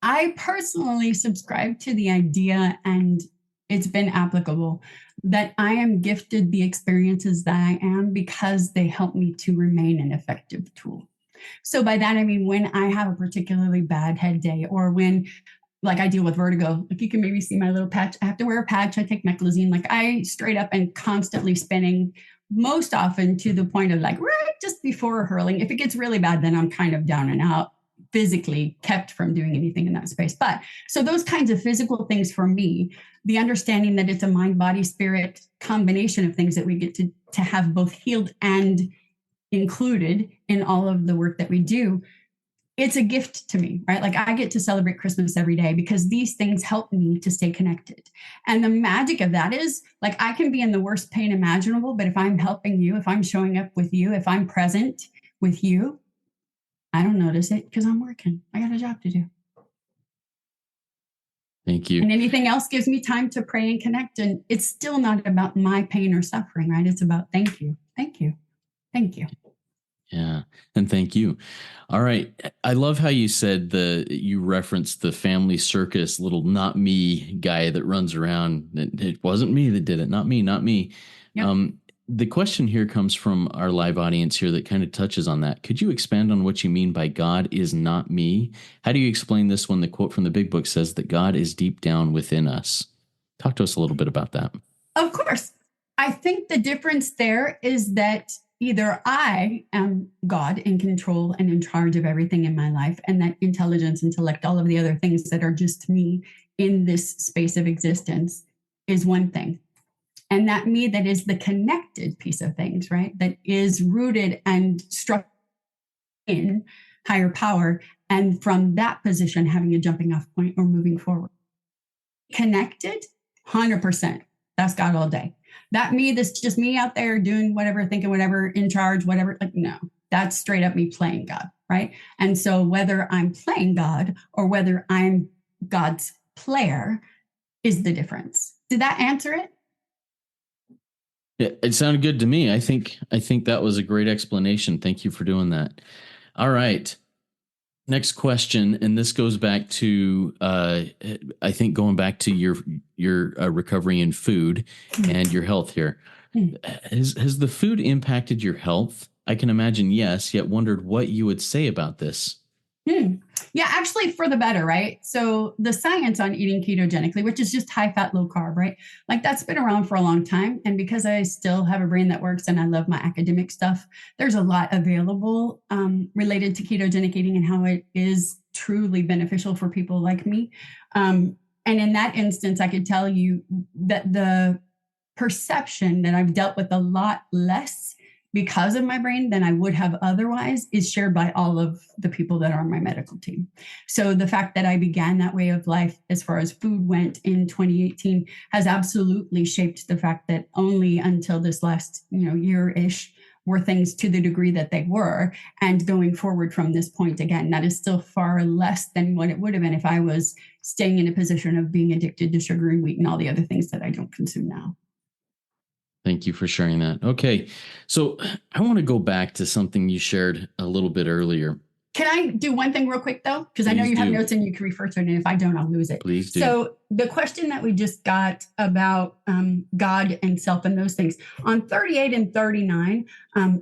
I personally subscribe to the idea, and it's been applicable, that I am gifted the experiences that I am because they help me to remain an effective tool. So by that, I mean, when I have a particularly bad head day, or when like I deal with vertigo, like you can maybe see my little patch. I have to wear a patch. I take meclizine. Like I straight up and constantly spinning, most often to the point of like right just before hurling. If it gets really bad, then I'm kind of down and out, physically kept from doing anything in that space. But so those kinds of physical things for me, the understanding that it's a mind, body, spirit combination of things that we get to have both healed and included in all of the work that we do, it's a gift to me, right? Like I get to celebrate Christmas every day because these things help me to stay connected. And the magic of that is like I can be in the worst pain imaginable, but if I'm helping you, if I'm showing up with you, if I'm present with you, I don't notice it because I'm working. I got a job to do. Thank you. And anything else gives me time to pray and connect. And it's still not about my pain or suffering, right? It's about thank you, thank you, thank you. Yeah. And thank you. All right. I love how you said you referenced the family circus little not me guy that runs around. It wasn't me that did it. Not me, not me. Yep. The question here comes from our live audience here that kind of touches on that. Could you expand on what you mean by God is not me? How do you explain this when the quote from the Big Book says that God is deep down within us? Talk to us a little bit about that. Of course. I think the difference there is that either I am God in control and in charge of everything in my life, and that intelligence, intellect, all of the other things that are just me in this space of existence is one thing. And that me that is the connected piece of things, right? That is rooted and struck in higher power. And from that position, having a jumping off point or moving forward. Connected, 100%. That's God all day. That me, that's just me out there doing whatever, thinking whatever, in charge, whatever. Like, no, that's straight up me playing God, right? And so whether I'm playing God or whether I'm God's player is the difference. Did that answer it? Yeah, it sounded good to me. I think that was a great explanation. Thank you for doing that. All right. Next question, and this goes back to I think going back to your recovery in food and your health here. Has the food impacted your health? I can imagine yes, yet wondered what you would say about this. Yeah, actually for the better, right? So the science on eating ketogenically, which is just high fat, low carb, right? Like that's been around for a long time. And because I still have a brain that works and I love my academic stuff, there's a lot available related to ketogenic eating and how it is truly beneficial for people like me. And in that instance, I could tell you that the perception that I've dealt with a lot less because of my brain than I would have otherwise is shared by all of the people that are on my medical team. So the fact that I began that way of life as far as food went in 2018 has absolutely shaped the fact that only until this last, year-ish were things to the degree that they were. And going forward from this point, again, that is still far less than what it would have been if I was staying in a position of being addicted to sugar and wheat and all the other things that I don't consume now. Thank you for sharing that. Okay. So I want to go back to something you shared a little bit earlier. Can I do one thing real quick, though? Because I know Please you have do. notes and you can refer to it. And if I don't, I'll lose it. Please do. So the question that we just got about God and self and those things on 38 and 39,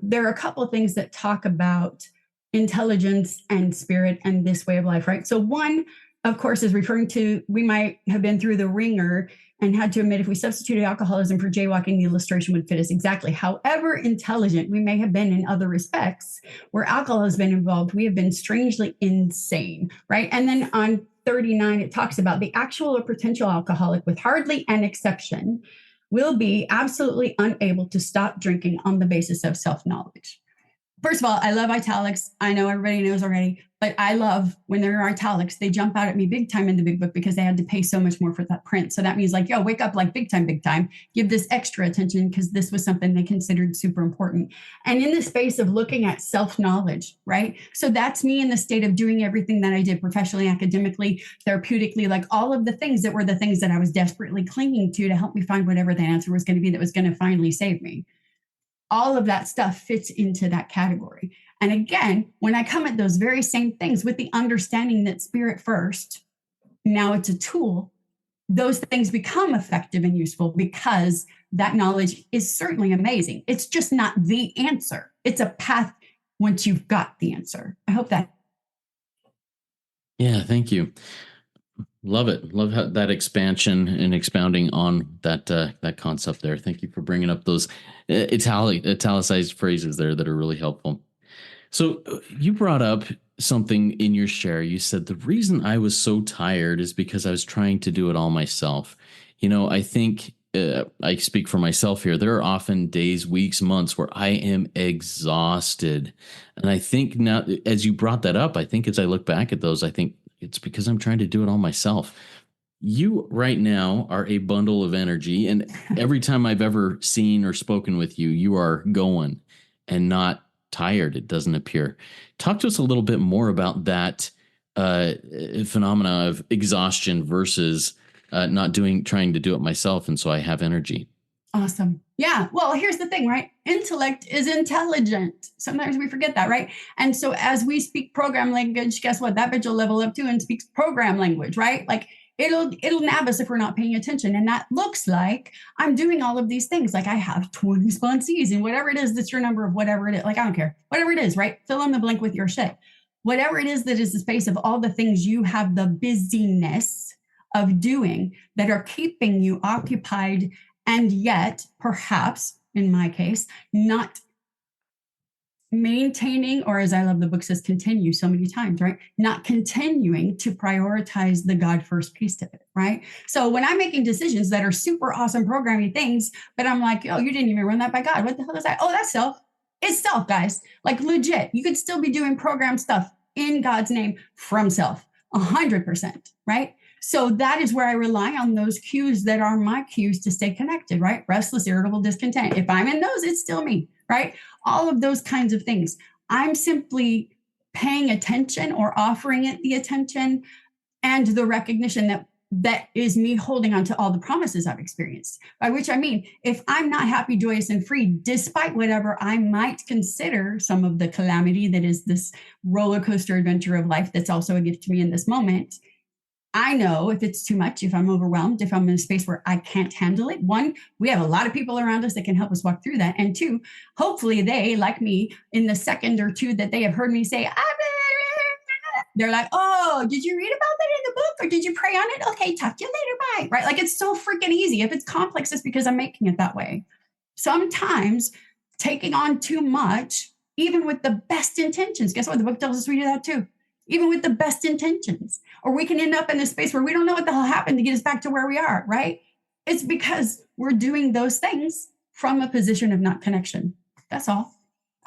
there are a couple of things that talk about intelligence and spirit and this way of life, right? So one, of course, is referring to we might have been through the ringer and had to admit if we substituted alcoholism for jaywalking, the illustration would fit us exactly. However intelligent we may have been in other respects, where alcohol has been involved, we have been strangely insane, right? And then on 39, it talks about the actual or potential alcoholic, with hardly an exception, will be absolutely unable to stop drinking on the basis of self-knowledge. First of all, I love italics. I know everybody knows already, but I love when there are italics, they jump out at me big time in the big book because they had to pay so much more for that print. So that means like, yo, wake up like big time, give this extra attention because this was something they considered super important. And in the space of looking at self-knowledge, right? So that's me in the state of doing everything that I did professionally, academically, therapeutically, like all of the things that were the things that I was desperately clinging to help me find whatever the answer was going to be that was going to finally save me. All of that stuff fits into that category. And again, when I come at those very same things with the understanding that spirit first, now it's a tool, those things become effective and useful because that knowledge is certainly amazing. It's just not the answer. It's a path once you've got the answer. I hope that. Yeah, thank you. Love it. Love how that expansion and expounding on that concept there. Thank you for bringing up those italicized phrases there that are really helpful. So you brought up something in your share. You said the reason I was so tired is because I was trying to do it all myself. I think I speak for myself here. There are often days, weeks, months where I am exhausted. And I think now, as you brought that up, I think as I look back at those, I think it's because I'm trying to do it all myself. You right now are a bundle of energy. And every time I've ever seen or spoken with you, you are going and not tired, it doesn't appear. Talk to us a little bit more about that phenomena of exhaustion versus trying to do it myself. And so I have energy. Awesome. Yeah. Well, here's the thing, right? Intellect is intelligent. Sometimes we forget that, right? And so as we speak program language, guess what? That bitch will level up too and speaks program language, right? Like it'll nab us if we're not paying attention. And that looks like I'm doing all of these things. Like I have 20 sponsees and whatever it is, that's your number of whatever it is. Like I don't care. Whatever it is, right? Fill in the blank with your shit. Whatever it is that is the space of all the things you have the busyness of doing that are keeping you occupied and yet, perhaps, in my case, not maintaining, or as I love the book says, continue so many times, right? Not continuing to prioritize the God first piece of it, right? So when I'm making decisions that are super awesome programming things, but I'm like, oh, you didn't even run that by God. What the hell is that? Oh, that's self. It's self, guys. Like legit. You could still be doing program stuff in God's name from self, 100%, right? So that is where I rely on those cues that are my cues to stay connected, right? Restless, irritable, discontent. If I'm in those, it's still me, right? All of those kinds of things. I'm simply paying attention or offering it the attention and the recognition that is me holding on to all the promises I've experienced. By which I mean, if I'm not happy, joyous, and free, despite whatever I might consider some of the calamity that is this roller coaster adventure of life that's also a gift to me in this moment, I know if it's too much, if I'm overwhelmed, if I'm in a space where I can't handle it. One, we have a lot of people around us that can help us walk through that. And two, hopefully they, like me, in the second or two that they have heard me say, they're like, oh, did you read about that in the book? Or did you pray on it? Okay, talk to you later, bye. Right? Like it's so freaking easy. If it's complex, it's because I'm making it that way. Sometimes taking on too much, even with the best intentions, guess what? The book tells us we do that too. Even with the best intentions, or we can end up in a space where we don't know what the hell happened to get us back to where we are, right? It's because we're doing those things from a position of not connection. That's all.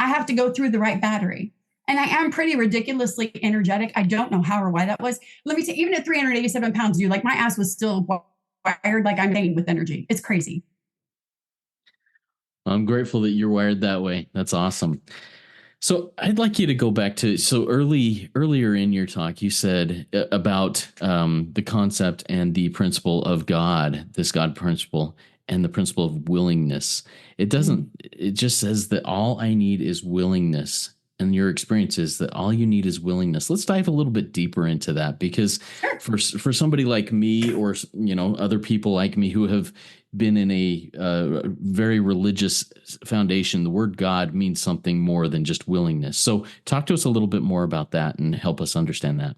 I have to go through the right battery. And I am pretty ridiculously energetic. I don't know how or why that was. Let me say, even at 387 pounds, dude, like my ass was still wired like I'm made with energy. It's crazy. I'm grateful that you're wired that way. That's awesome. So I'd like you to go back to earlier in your talk, you said about the concept and the principle of God, this God principle, and the principle of willingness. It doesn't. It just says that all I need is willingness, and your experience is that all you need is willingness. Let's dive a little bit deeper into that, because Sure. for somebody like me, or other people like me who have been in a very religious foundation, the word God means something more than just willingness. So talk to us a little bit more about that and help us understand that.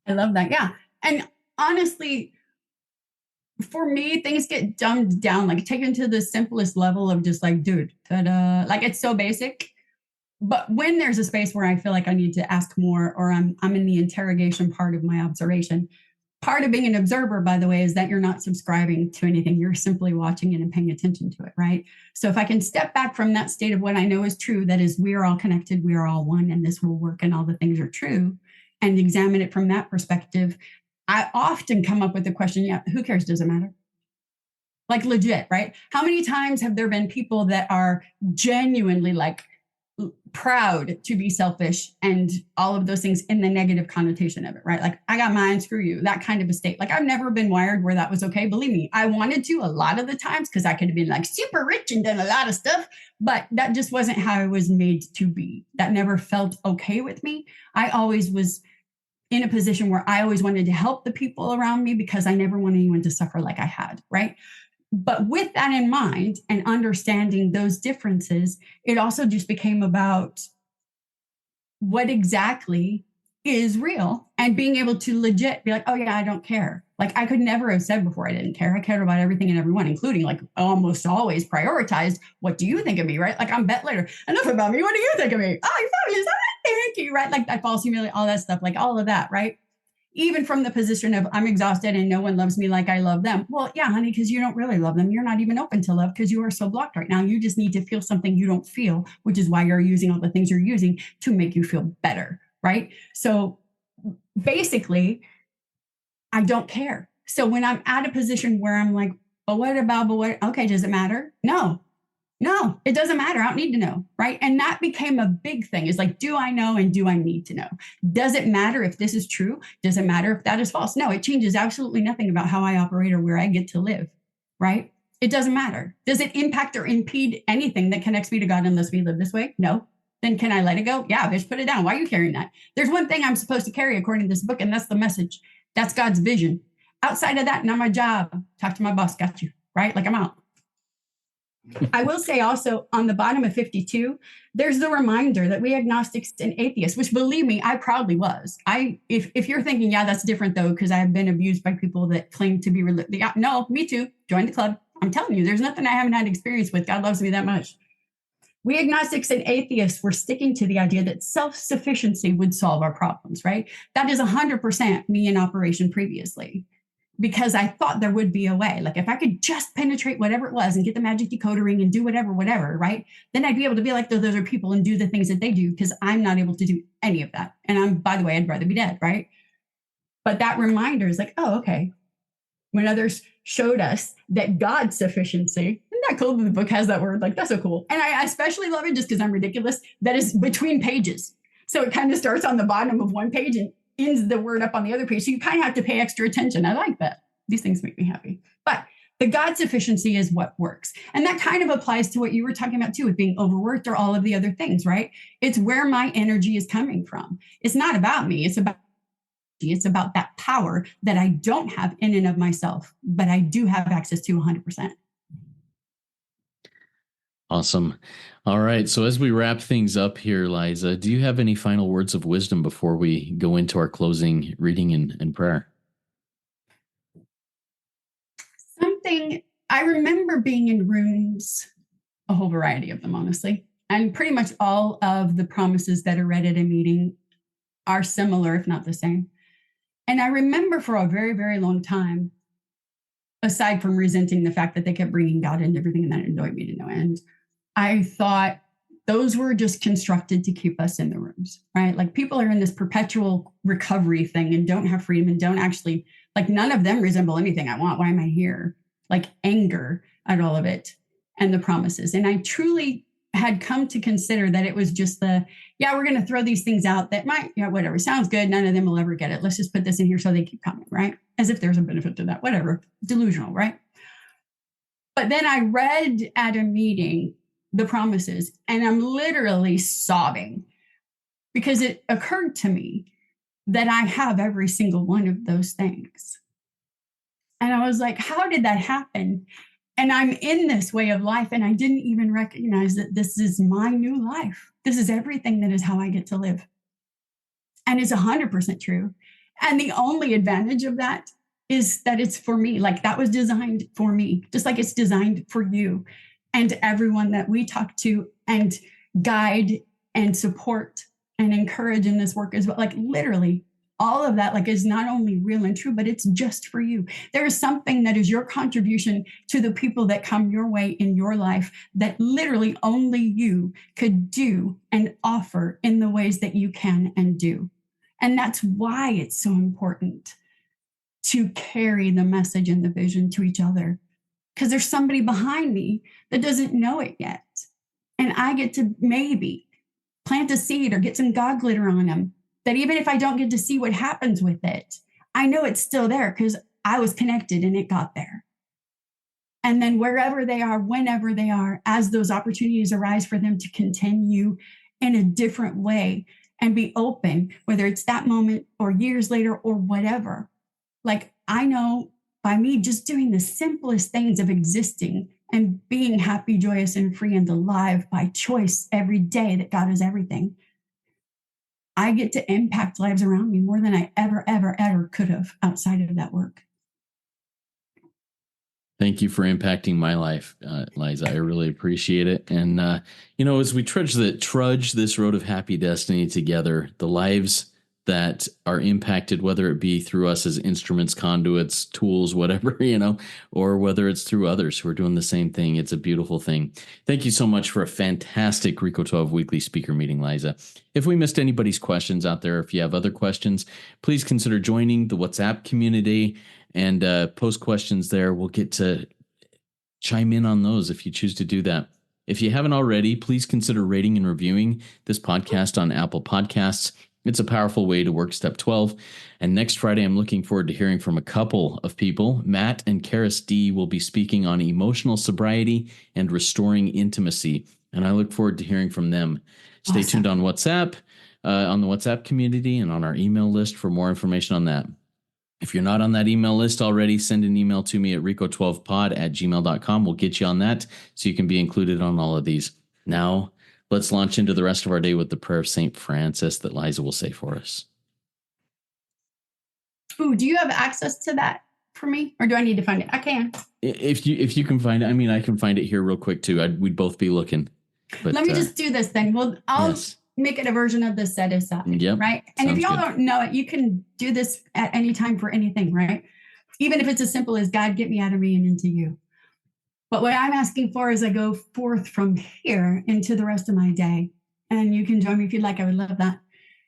I love that. Yeah. And honestly, for me, things get dumbed down, like taken to the simplest level of just like, dude, ta-da. Like it's so basic. But when there's a space where I feel like I need to ask more, or I'm in the interrogation part of my observation, part of being an observer, by the way, is that you're not subscribing to anything. You're simply watching it and paying attention to it, right? So if I can step back from that state of what I know is true, that is, we are all connected, we are all one, and this will work, and all the things are true, and examine it from that perspective, I often come up with the question, yeah, who cares? Does it matter? Like legit, right? How many times have there been people that are genuinely like proud to be selfish and all of those things in the negative connotation of it, right? Like, I got mine, screw you, that kind of a state. Like, I've never been wired where that was okay. Believe me, I wanted to a lot of the times because I could have been like super rich and done a lot of stuff, but that just wasn't how I was made to be. That never felt okay with me. I always was in a position where I always wanted to help the people around me because I never wanted anyone to suffer like I had, right? But with that in mind and understanding those differences, it also just became about what exactly is real and being able to legit be like, oh, yeah, I don't care. Like I could never have said before I didn't care. I cared about everything and everyone, including like almost always prioritized. What do you think of me? Right? Like I'm bet later. Enough about me. What do you think of me? Oh, you're fabulous. Thank you. Right? Like that false humility, all that stuff, like all of that. Right? Even from the position of I'm exhausted and no one loves me like I love them. Well, yeah, honey, because you don't really love them. You're not even open to love because you are so blocked right now. You just need to feel something you don't feel, which is why you're using all the things you're using to make you feel better, right? So basically, I don't care. So when I'm at a position where I'm like, but what about, but what, okay, does it matter? No, it doesn't matter. I don't need to know. Right. And that became a big thing is like, do I know and do I need to know? Does it matter if this is true? Does it matter if that is false? No, it changes absolutely nothing about how I operate or where I get to live. Right. It doesn't matter. Does it impact or impede anything that connects me to God unless we live this way? No. Then can I let it go? Yeah, bitch, put it down. Why are you carrying that? There's one thing I'm supposed to carry according to this book, and that's the message. That's God's vision. Outside of that, not my job. Talk to my boss. Got you. Right. Like I'm out. I will say also on the bottom of 52, there's the reminder that we agnostics and atheists, which believe me, I proudly was. If you're thinking, yeah, that's different though, because I've been abused by people that claim to be religious. Yeah, no, me too. Join the club. I'm telling you, there's nothing I haven't had experience with. God loves me that much. We agnostics and atheists were sticking to the idea that self-sufficiency would solve our problems, right? That is 100% me in operation previously, because I thought there would be a way. Like if I could just penetrate whatever it was and get the magic decoder ring and do whatever, right? Then I'd be able to be like those other people and do the things that they do, because I'm not able to do any of that. And by the way, I'd rather be dead, right? But that reminder is like, oh, okay. When others showed us that God's sufficiency, isn't that cool that the book has that word? Like, that's so cool. And I especially love it just because I'm ridiculous. That is between pages. So it kind of starts on the bottom of one page and ends the word up on the other page. So you kind of have to pay extra attention. I like that. These things make me happy. But the God sufficiency is what works. And that kind of applies to what you were talking about too, with being overworked or all of the other things, right? It's where my energy is coming from. It's not about me. It's about that power that I don't have in and of myself, but I do have access to 100%. Awesome. All right. So as we wrap things up here, Liza, do you have any final words of wisdom before we go into our closing reading and prayer? Something I remember being in rooms, a whole variety of them, honestly, and pretty much all of the promises that are read at a meeting are similar, if not the same. And I remember for a very, very long time, aside from resenting the fact that they kept bringing God into everything, and that annoyed me to no end, I thought, those were just constructed to keep us in the rooms, right? Like people are in this perpetual recovery thing and don't have freedom and don't actually, like none of them resemble anything I want. Why am I here? Like anger at all of it and the promises. And I truly had come to consider that it was just we're going to throw these things out that might, whatever, sounds good. None of them will ever get it. Let's just put this in here so they keep coming, right? As if there's a benefit to that, whatever, delusional, right? But then I read at a meeting the promises, and I'm literally sobbing because it occurred to me that I have every single one of those things. And I was like, how did that happen? And I'm in this way of life, and I didn't even recognize that this is my new life. This is everything that is how I get to live. And it's 100% true. And the only advantage of that is that it's for me. Like that was designed for me, just like it's designed for you and everyone that we talk to and guide and support and encourage in this work as well. Like literally all of that like is not only real and true, but it's just for you. There is something that is your contribution to the people that come your way in your life that literally only you could do and offer in the ways that you can and do. And that's why it's so important to carry the message and the vision to each other, because there's somebody behind me that doesn't know it yet. And I get to maybe plant a seed or get some God glitter on them that even if I don't get to see what happens with it, I know it's still there because I was connected and it got there. And then wherever they are, whenever they are, as those opportunities arise for them to continue in a different way and be open, whether it's that moment or years later or whatever. Like I know by me just doing the simplest things of existing and being happy, joyous, and free and alive by choice every day that God is everything, I get to impact lives around me more than I ever could have outside of that work. Thank you for impacting my life, Liza. I really appreciate it. And, as we trudge this road of happy destiny together, the lives that are impacted, whether it be through us as instruments, conduits, tools, whatever, or whether it's through others who are doing the same thing. It's a beautiful thing. Thank you so much for a fantastic RICO 12 weekly speaker meeting, Liza. If we missed anybody's questions out there, if you have other questions, please consider joining the WhatsApp community and post questions there. We'll get to chime in on those if you choose to do that. If you haven't already, please consider rating and reviewing this podcast on Apple Podcasts. It's a powerful way to work step 12. And next Friday, I'm looking forward to hearing from a couple of people. Matt and Karis D will be speaking on emotional sobriety and restoring intimacy. And I look forward to hearing from them. Stay tuned on WhatsApp, on the WhatsApp community and on our email list for more information on that. If you're not on that email list already, send an email to me at rico12pod@gmail.com. We'll get you on that so you can be included on all of these. Now, let's launch into the rest of our day with the prayer of St. Francis that Liza will say for us. Ooh, do you have access to that for me? Or do I need to find it? I can. If you can find it, I can find it here real quick too. We'd both be looking. But, let me just do this then. Well, I'll make it a version of the set aside, right? And if y'all don't know it, you can do this at any time for anything, right? Even if it's as simple as God, get me out of me and into you. But what I'm asking for as I go forth from here into the rest of my day, and you can join me if you'd like, I would love that,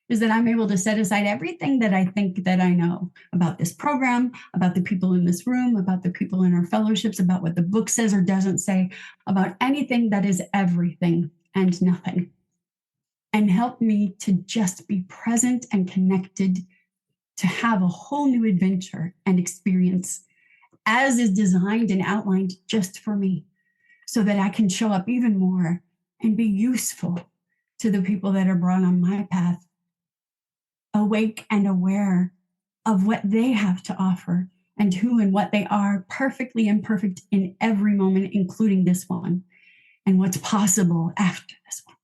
is that I'm able to set aside everything that I think that I know about this program, about the people in this room, about the people in our fellowships, about what the book says or doesn't say, about anything that is everything and nothing. And help me to just be present and connected to have a whole new adventure and experience as is designed and outlined just for me, so that I can show up even more and be useful to the people that are brought on my path, awake and aware of what they have to offer and who and what they are, perfectly imperfect in every moment, including this one, and what's possible after this one.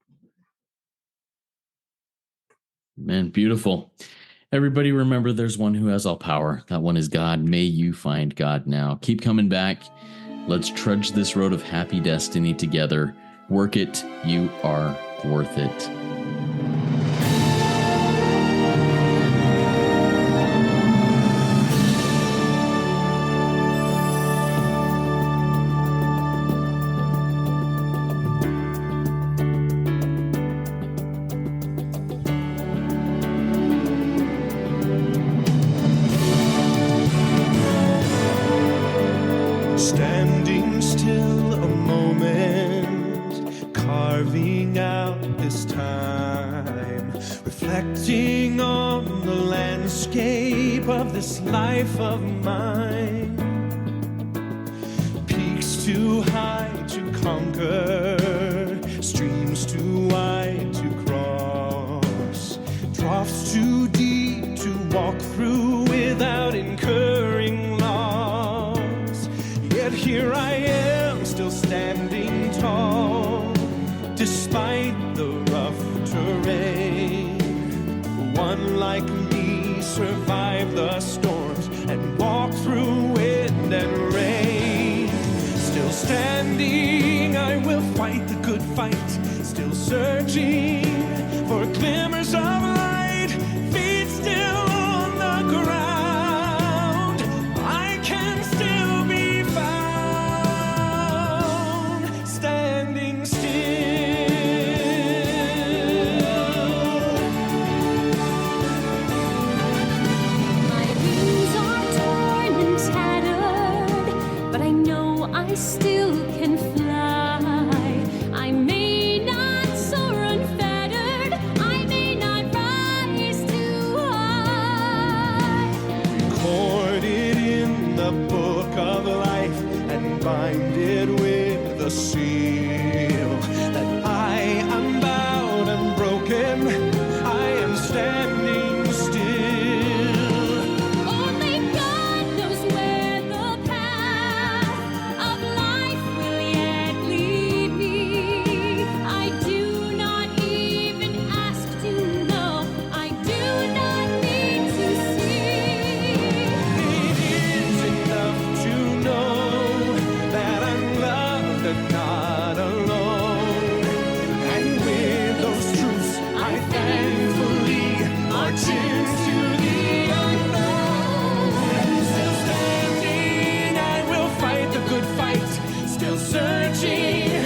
Man, beautiful. Everybody remember there's one who has all power. That one is God. May you find God now. Keep coming back. Let's trudge this road of happy destiny together. Work it. You are worth it. this life of mine. Peaks too high to conquer, streams too wide to cross, troughs too deep to walk through without incurring loss. Yet here I am, still standing tall, despite the rough terrain. One like me survived the storms and walked through wind and rain. Still standing, I will fight the good fight. Still searching for glimmers of light. Feet still on the ground, I can still be found standing still. My wings are torn and tattered, but I know I still can fly. I may not soar unfettered, I may not rise too high. Recorded in the book of life and bind it with the seal that I am bowed and broken, I am standing still. Only God knows where the path of life will yet lead me. I do not even ask to know, I do not need to see. It is enough to know that I'm loved and not alone. And with those truths, I thankfully march into the unknown. Still standing, I will fight the good fight. Still searching